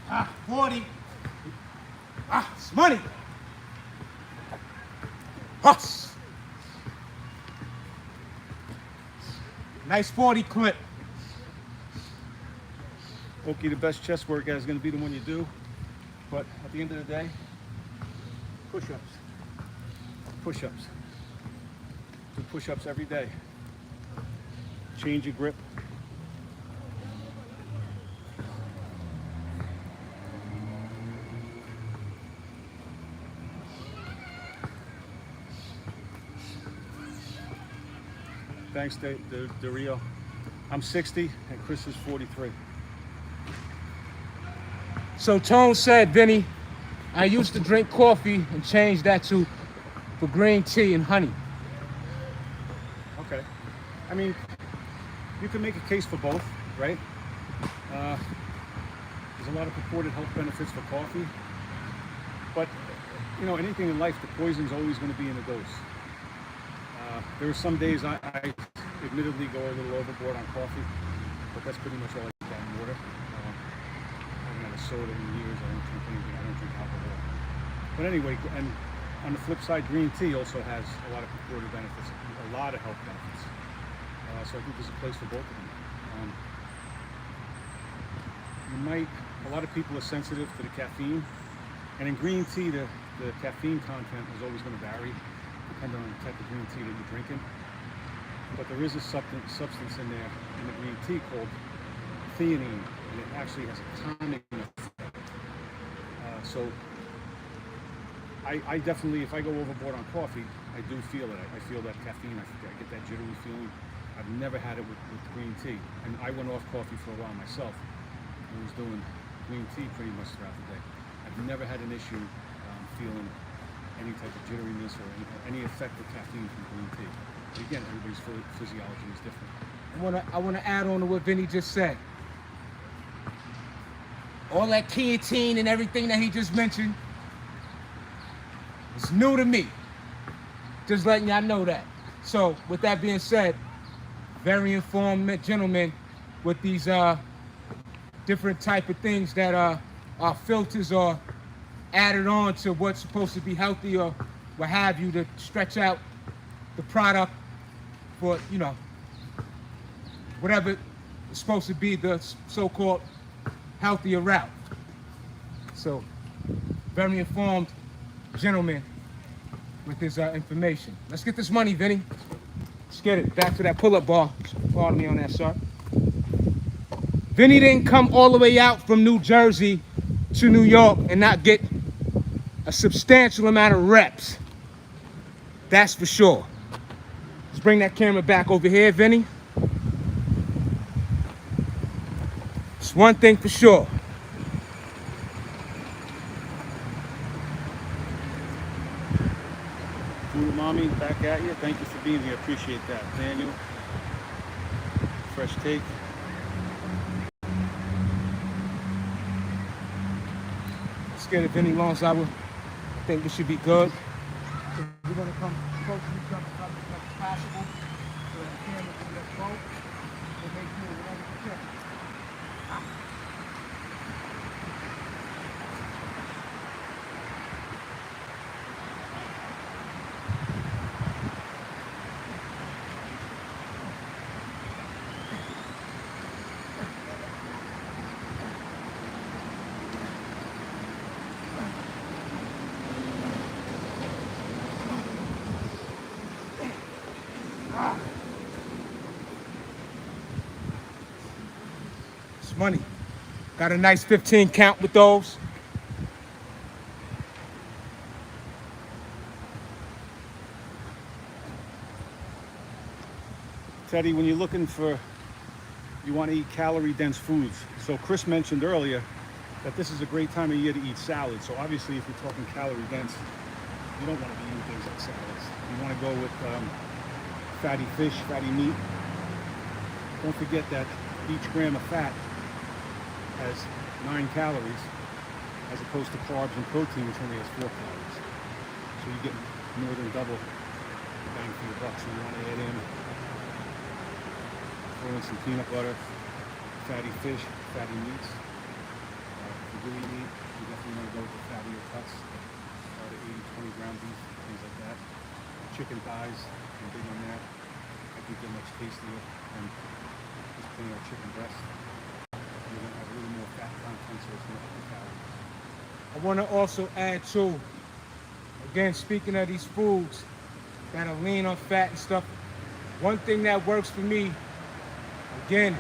Ah, 40. Ah, it's money. Huss. Nice 40 clip. Okay, the best chest workout is going to be the one you do, but at the end of the day, push-ups. Push-ups. Do push-ups every day. Change your grip. Thanks, Dario. I'm 60 and Chris is 43. So Tone said, Vinny, I used to drink coffee and changed that for green tea and honey. Okay. I mean, you can make a case for both, right? There's a lot of purported health benefits for coffee, but you know, anything in life, the poison's always going to be in a dose. There are some days I admittedly go a little overboard on coffee, but that's pretty much all I drink on water. I haven't had a soda in years. I don't drink anything. I don't drink alcohol. But anyway, and on the flip side, green tea also has a lot of purported benefits, a lot of health benefits. So I think there's a place for both of them. A lot of people are sensitive to the caffeine, and in green tea, the caffeine content is always going to vary depending on the type of green tea that you're drinking. But there is a substance in there in the green tea called theanine, and it actually has a calming effect. So I definitely, if I go overboard on coffee, I do feel it. I feel that caffeine. I get that jittery feeling. I've never had it with green tea, and I went off coffee for a while myself. I was doing green tea pretty much throughout the day. I've never had an issue feeling any type of jitteriness or any effect of caffeine from green tea. But again, everybody's physiology is different. I wanna add on to what Vinny just said. All that creatine and everything that he just mentioned is new to me. Just letting y'all know that. So with that being said, very informed gentlemen with these different type of things that are filters or added on to what's supposed to be healthy or what have you to stretch out the product for, you know, whatever is supposed to be the so-called healthier route. So, very informed gentleman with his information. Let's get this money, Vinny. Let's get it. Back to that pull-up bar. Pardon me on that, sir. Vinny didn't come all the way out from New Jersey to New York and not get a substantial amount of reps. That's for sure. Let's bring that camera back over here, Vinny. It's one thing for sure. Food Mommy, back at you. Thank you for being here. Appreciate that. Daniel, fresh take. Let's get it, Vinny Lonsauer. I think we should be good. We're gonna come close to each other as much as possible so that the camera can get both and make sure whatever we can. It's money. Got a nice 15 count with those. Teddy, when you're looking for, you want to eat calorie-dense foods. So Chris mentioned earlier that this is a great time of year to eat salad. So obviously, if you're talking calorie-dense, you don't want to be eating things like salads. You want to go with fatty fish, fatty meat. Don't forget that each gram of fat has 9 calories, as opposed to carbs and protein, which only has 4 calories. So you get more than double the bang for your buck. So you want to add in, throw in some peanut butter, fatty fish, fatty meats. If you really eat, you definitely want to go with the fattier cuts. Start at 80, 20 ground beef, things like that. Chicken thighs, I'm big on that. I think they're much tastier than just plain old chicken breast. You're going to have a little more fat content, so it's going to up the calories. I want to also add too, again, speaking of these foods that are lean on fat and stuff, one thing that works for me, again,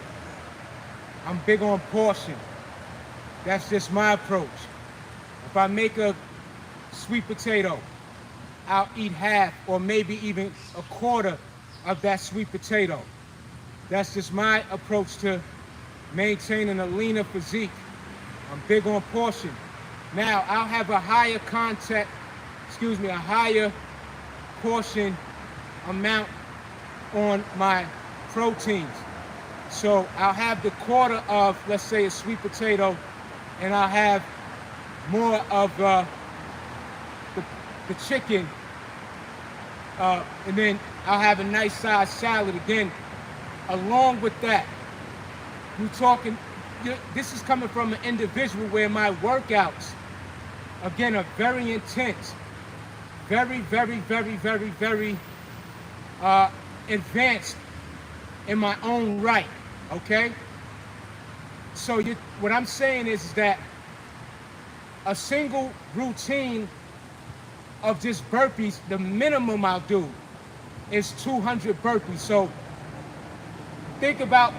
I'm big on portion. That's just my approach. If I make a sweet potato, I'll eat half or maybe even a quarter of that sweet potato. That's just my approach to maintaining a leaner physique. I'm big on portion. Now, I'll have a higher a higher portion amount on my proteins. So I'll have the quarter of, let's say, a sweet potato, and I'll have more of the chicken, and then I'll have a nice sized salad again. Along with that, this is coming from an individual where my workouts, again, are very intense, very, very, very, very, very advanced in my own right, okay? So what I'm saying is that a single routine of just burpees, the minimum I'll do is 200 burpees. So think about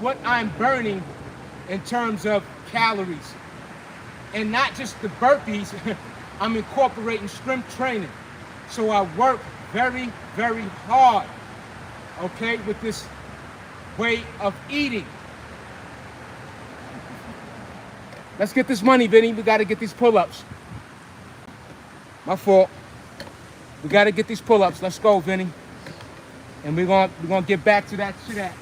what I'm burning in terms of calories. And not just the burpees, I'm incorporating strength training. So I work very, very hard, okay, with this way of eating. Let's get this money, Vinny. We got to get these pull-ups. My fault. We got to get these pull-ups. Let's go, Vinny. And we're gonna get back to that shit.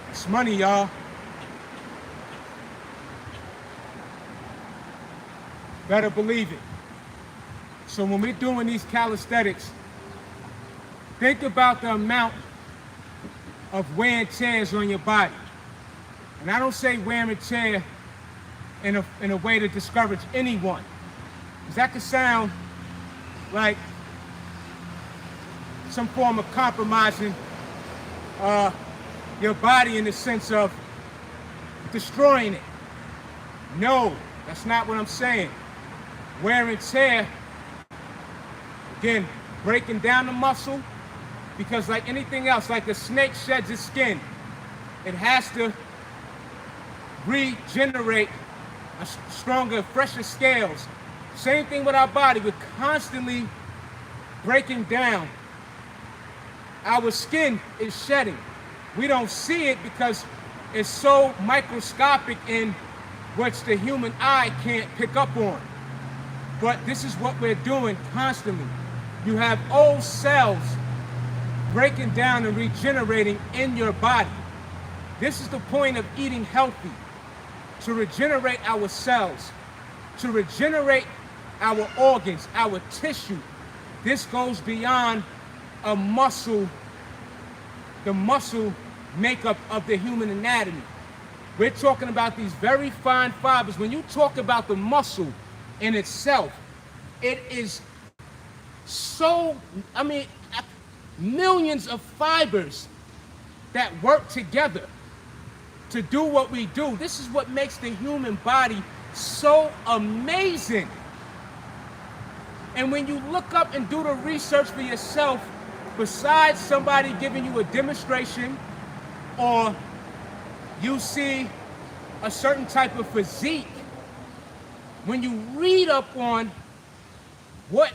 It's money, y'all. Better believe it. So when we're doing these calisthenics, think about the amount of wear and tears on your body. And I don't say wear and tear in a way to discourage anyone, because that could sound like some form of compromising your body in the sense of destroying it. No, that's not what I'm saying. Wear and tear, again, breaking down the muscle, because like anything else, like a snake sheds its skin, it has to regenerate a stronger, fresher scales. Same thing with our body. We're constantly breaking down. Our skin is shedding. We don't see it because it's so microscopic in which the human eye can't pick up on. But this is what we're doing constantly. You have old cells breaking down and regenerating in your body. This is the point of eating healthy, to regenerate our cells, to regenerate our organs, our tissue, this goes beyond a muscle, the muscle makeup of the human anatomy. We're talking about these very fine fibers. When you talk about the muscle in itself, it is so, I mean, millions of fibers that work together to do what we do. This is what makes the human body so amazing. And when you look up and do the research for yourself, besides somebody giving you a demonstration, or you see a certain type of physique, when you read up on what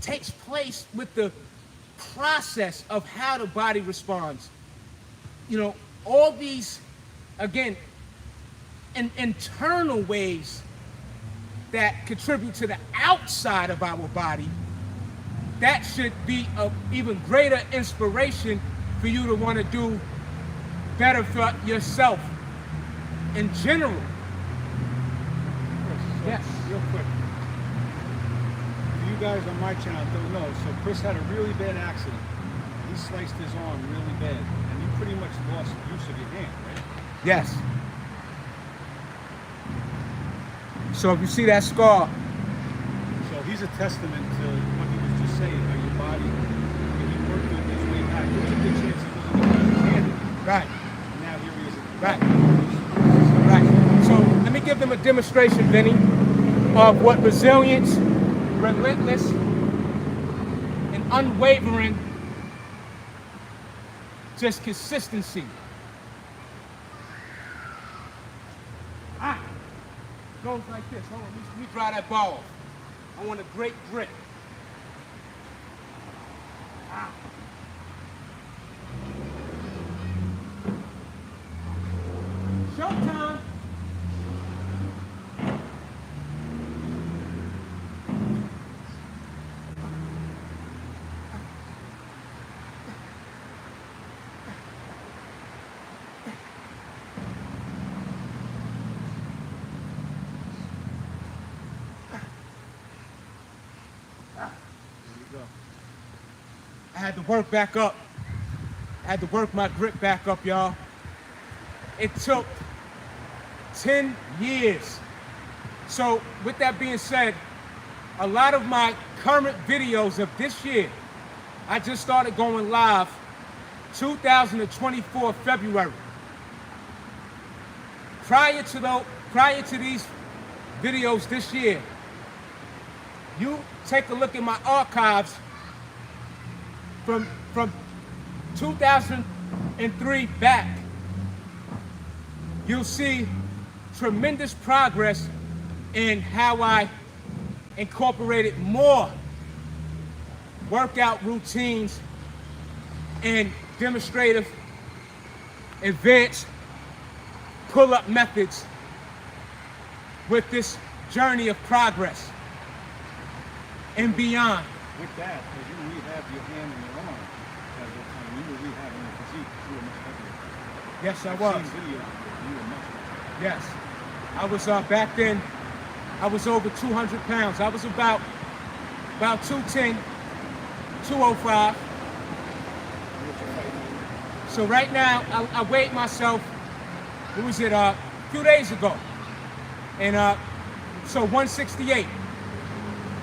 takes place with the process of how the body responds, you know, all these, again, internal ways that contribute to the outside of our body, that should be an even greater inspiration for you to want to do better for yourself in general. Yes. Real quick. For you guys on my channel don't know, so Chris had a really bad accident. He sliced his arm really bad, and you pretty much lost use of your hand, right? Yes. So if you see that scar, So he's a testament to what he was just saying, how your body, when he worked on his way back, there's a good chance he wasn't going to have his hand. right, And now here he is. right, right. So let me give them a demonstration, Vinny, of what resilience, relentless, and unwavering, just consistency. Goes like this. Hold on, let me dry that ball off. I want a great grip. Showtime. I had to work back up. I had to work my grip back up, y'all. It took 10 years. So with that being said, a lot of my current videos of this year, I just started going live 2024 February. Prior to these videos this year, you take a look at my archives from 2003 back, you'll see tremendous progress in how I incorporated more workout routines and demonstrative advanced pull-up methods with this journey of progress and beyond. With that, as you rehab your hand and your arm, at the time you were rehabbing your physique, you were much heavier. Yes, I I've was. seen videos of you, you were much heavier. Yes. I was, back then, I was over 200 pounds. I was about 210, 205. So right now, I weighed myself, what was it, a few days ago. And so 168.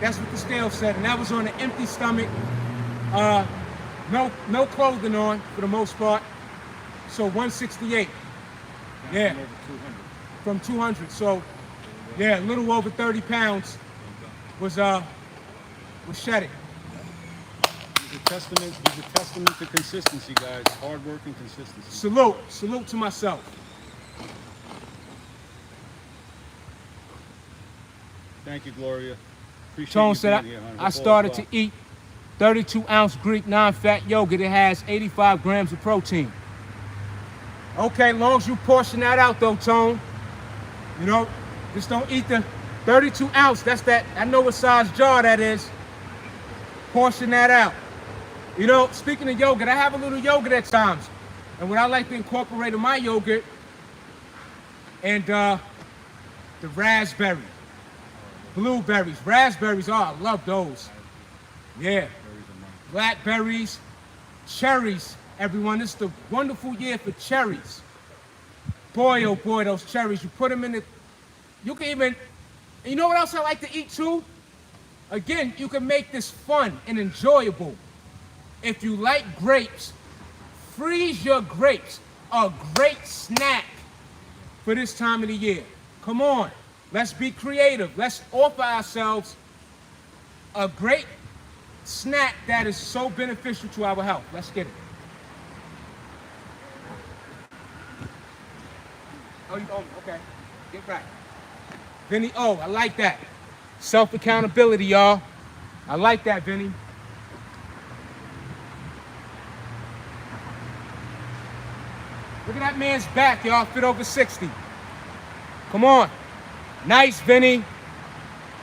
That's what the scale said. And that was on an empty stomach. No clothing on for the most part. So 168. Yeah. From 200. So yeah, a little over 30 pounds was shedded. He's a testament to consistency, guys. Hard work and consistency. Salute to myself. Thank you, Gloria. Appreciate Tone you said being here, honey. I started to eat 32-ounce Greek non-fat yogurt. It has 85 grams of protein. Okay, long as you portion that out though, Tone. You know, just don't eat the 32-ounce. That's that. I know what size jar that is. Portion that out. You know, speaking of yogurt, I have a little yogurt at times. And what I like to incorporate in my yogurt, and the raspberry, blueberries, raspberries, oh, I love those. Yeah. Berries are mine. Blackberries, cherries, everyone. This is the wonderful year for cherries. Boy, oh boy, those cherries. You put them in the, you can even, you know what else I like to eat too? Again, you can make this fun and enjoyable. If you like grapes, freeze your grapes. A great snack for this time of the year. Come on, let's be creative. Let's offer ourselves a great snack that is so beneficial to our health. Let's get it. Oh, okay. Get right. Vinny, oh, I like that. Self-accountability, y'all. I like that, Vinny. Look at that man's back, y'all. Fit over 60. Come on. Nice, Vinny.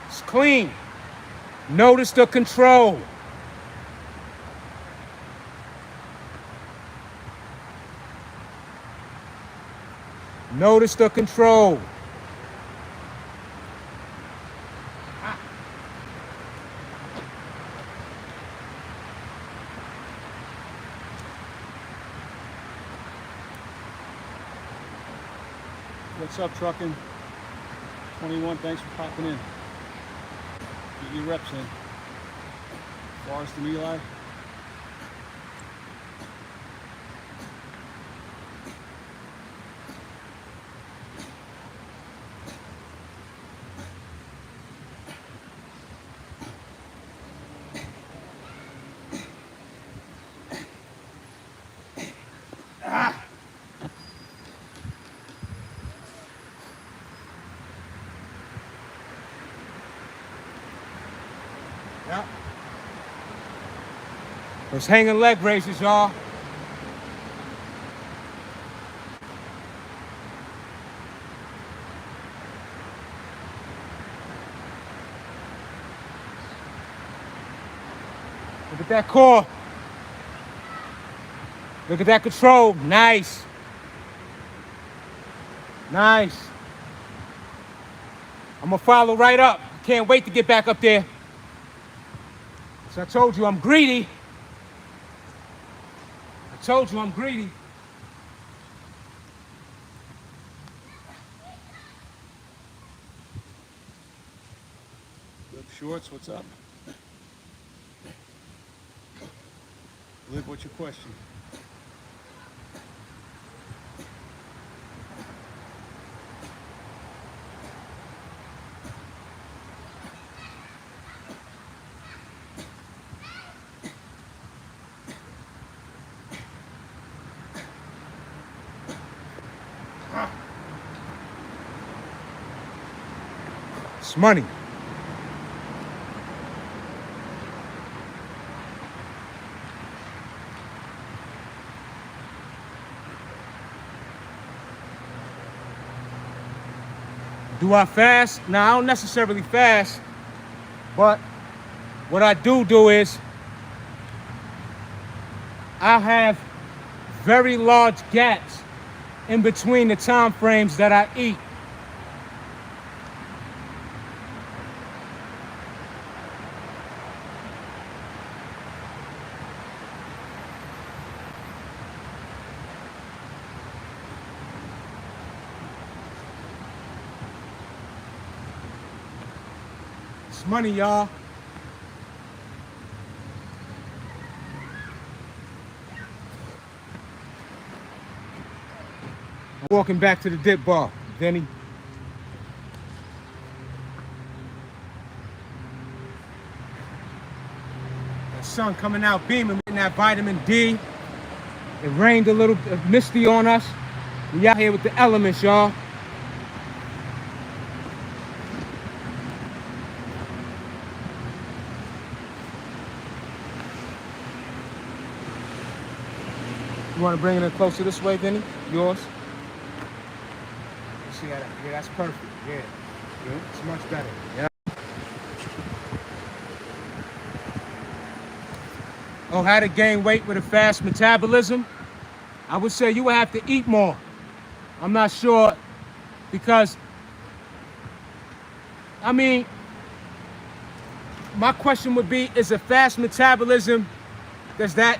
It's clean. Notice the control. Notice the control. What's up, trucking? 21, thanks for popping in. Get your reps in. Forrest and Eli. Yeah. Those hanging leg raises, y'all. Look at that core. Look at that control. Nice. Nice. I'm gonna follow right up. Can't wait to get back up there. So I told you I'm greedy. I told you I'm greedy. Liv Shorts, what's up? Liv, what's your question? It's money. Do I fast? Now, I don't necessarily fast, but what I do is I have very large gaps in between the time frames that I eat. It's money, y'all. Walking back to the dip bar, Vinny. The sun coming out beaming, getting that vitamin D. It rained a little misty on us. We out here with the elements, y'all. You want to bring it closer this way, Vinny? Yours? See how that? Yeah, that's perfect. Yeah. Good. It's much better. Yeah. Oh, how to gain weight with a fast metabolism? I would say you would have to eat more. I'm not sure because, I mean, my question would be, is a fast metabolism, does that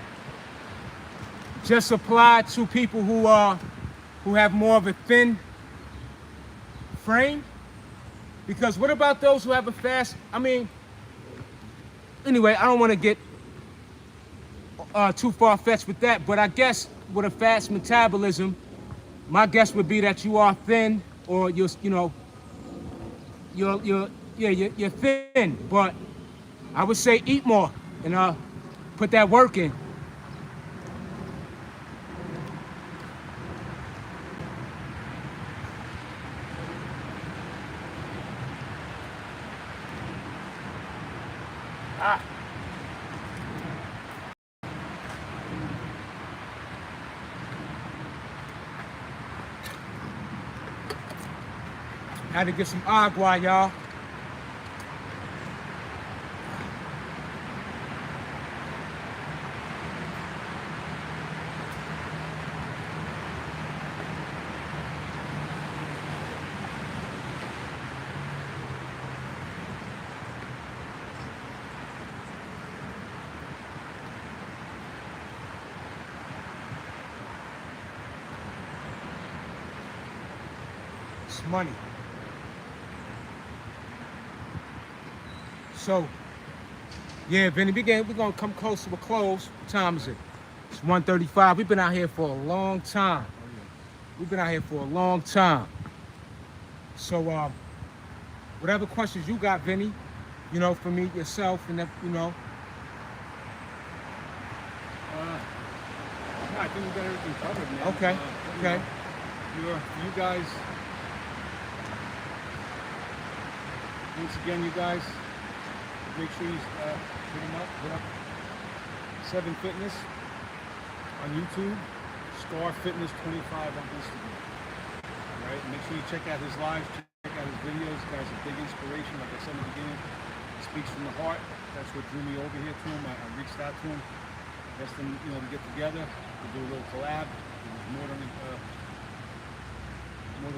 just apply to people who have more of a thin frame? Because what about those who have a fast, I mean, anyway, I don't want to get too far-fetched with that, but I guess with a fast metabolism, my guess would be that you are thin, or you're thin, but I would say eat more and put that work in. Had to get some agua, y'all. It's money. So, yeah, Vinny, we're gonna come close to a close. What time is it? It's 1:35. We've been out here for a long time. We've been out here for a long time. So, whatever questions you got, Vinny, for me, yourself, and No, I think we got everything covered, man. Okay, okay. You guys, once again, you guys, make sure you hit up 7 Fitness on YouTube, Star Fitness 25 on Instagram. All right, make sure you check out his lives, check out his videos. This guy's a big inspiration. Like I said in the beginning, he speaks from the heart. That's what drew me over here to him. I reached out to him, asked him, to get together, to do a little collab. He was more than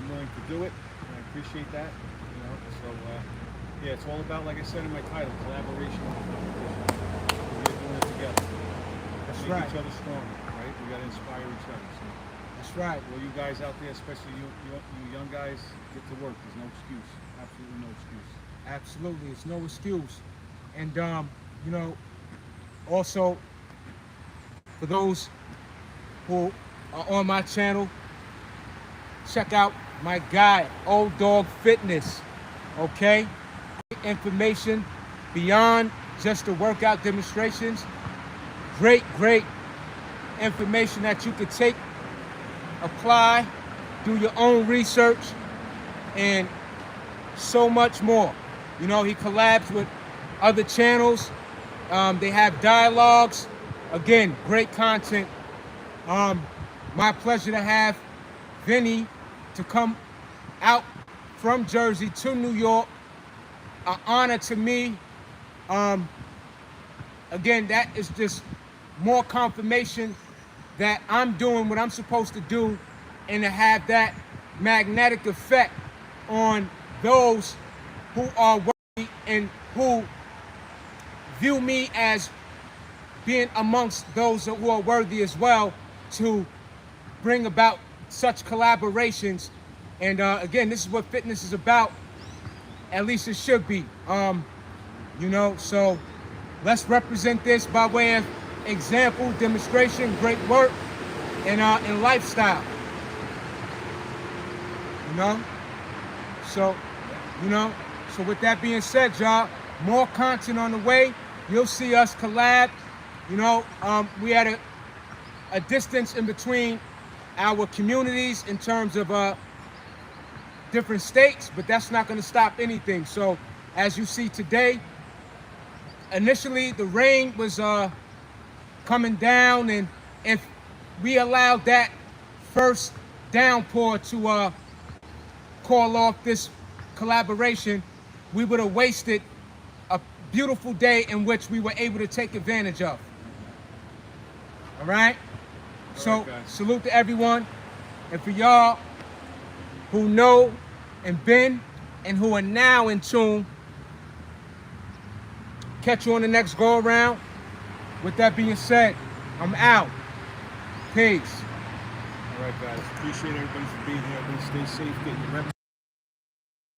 willing to do it, and I appreciate that. So yeah, it's all about, like I said in my title, collaboration and competition. We're doing it together. That's Make right. each other stronger, right? We got to inspire each other. So, That's right. well, you guys out there, especially you young guys, get to work. There's no excuse. Absolutely no excuse. Absolutely, it's no excuse. And also for those who are on my channel, check out my guy, Old Dog Fitness. Okay? Information beyond just the workout demonstrations. Great information that you could take, apply, do your own research, and so much more. He collabs with other channels. They have dialogues. Again, great content. My pleasure to have Vinny to come out from Jersey to New York. An honor to me. Again, that is just more confirmation that I'm doing what I'm supposed to do, and to have that magnetic effect on those who are worthy and who view me as being amongst those who are worthy as well, to bring about such collaborations. And again, this is what fitness is about. At least it should be. So let's represent this by way of example, demonstration, great work, and lifestyle. So with that being said, y'all, more content on the way. You'll see us collab. We had a distance in between our communities in terms of different states, but that's not going to stop anything. So as you see today, initially the rain was coming down, and if we allowed that first downpour to call off this collaboration, we would have wasted a beautiful day in which we were able to take advantage of. All right? So salute to everyone. And for y'all who know and been and who are now in tune, catch you on the next go around. With that being said, I'm out. Peace. All right, guys. Appreciate everybody for being here. Everybody stay safe. Get your reps.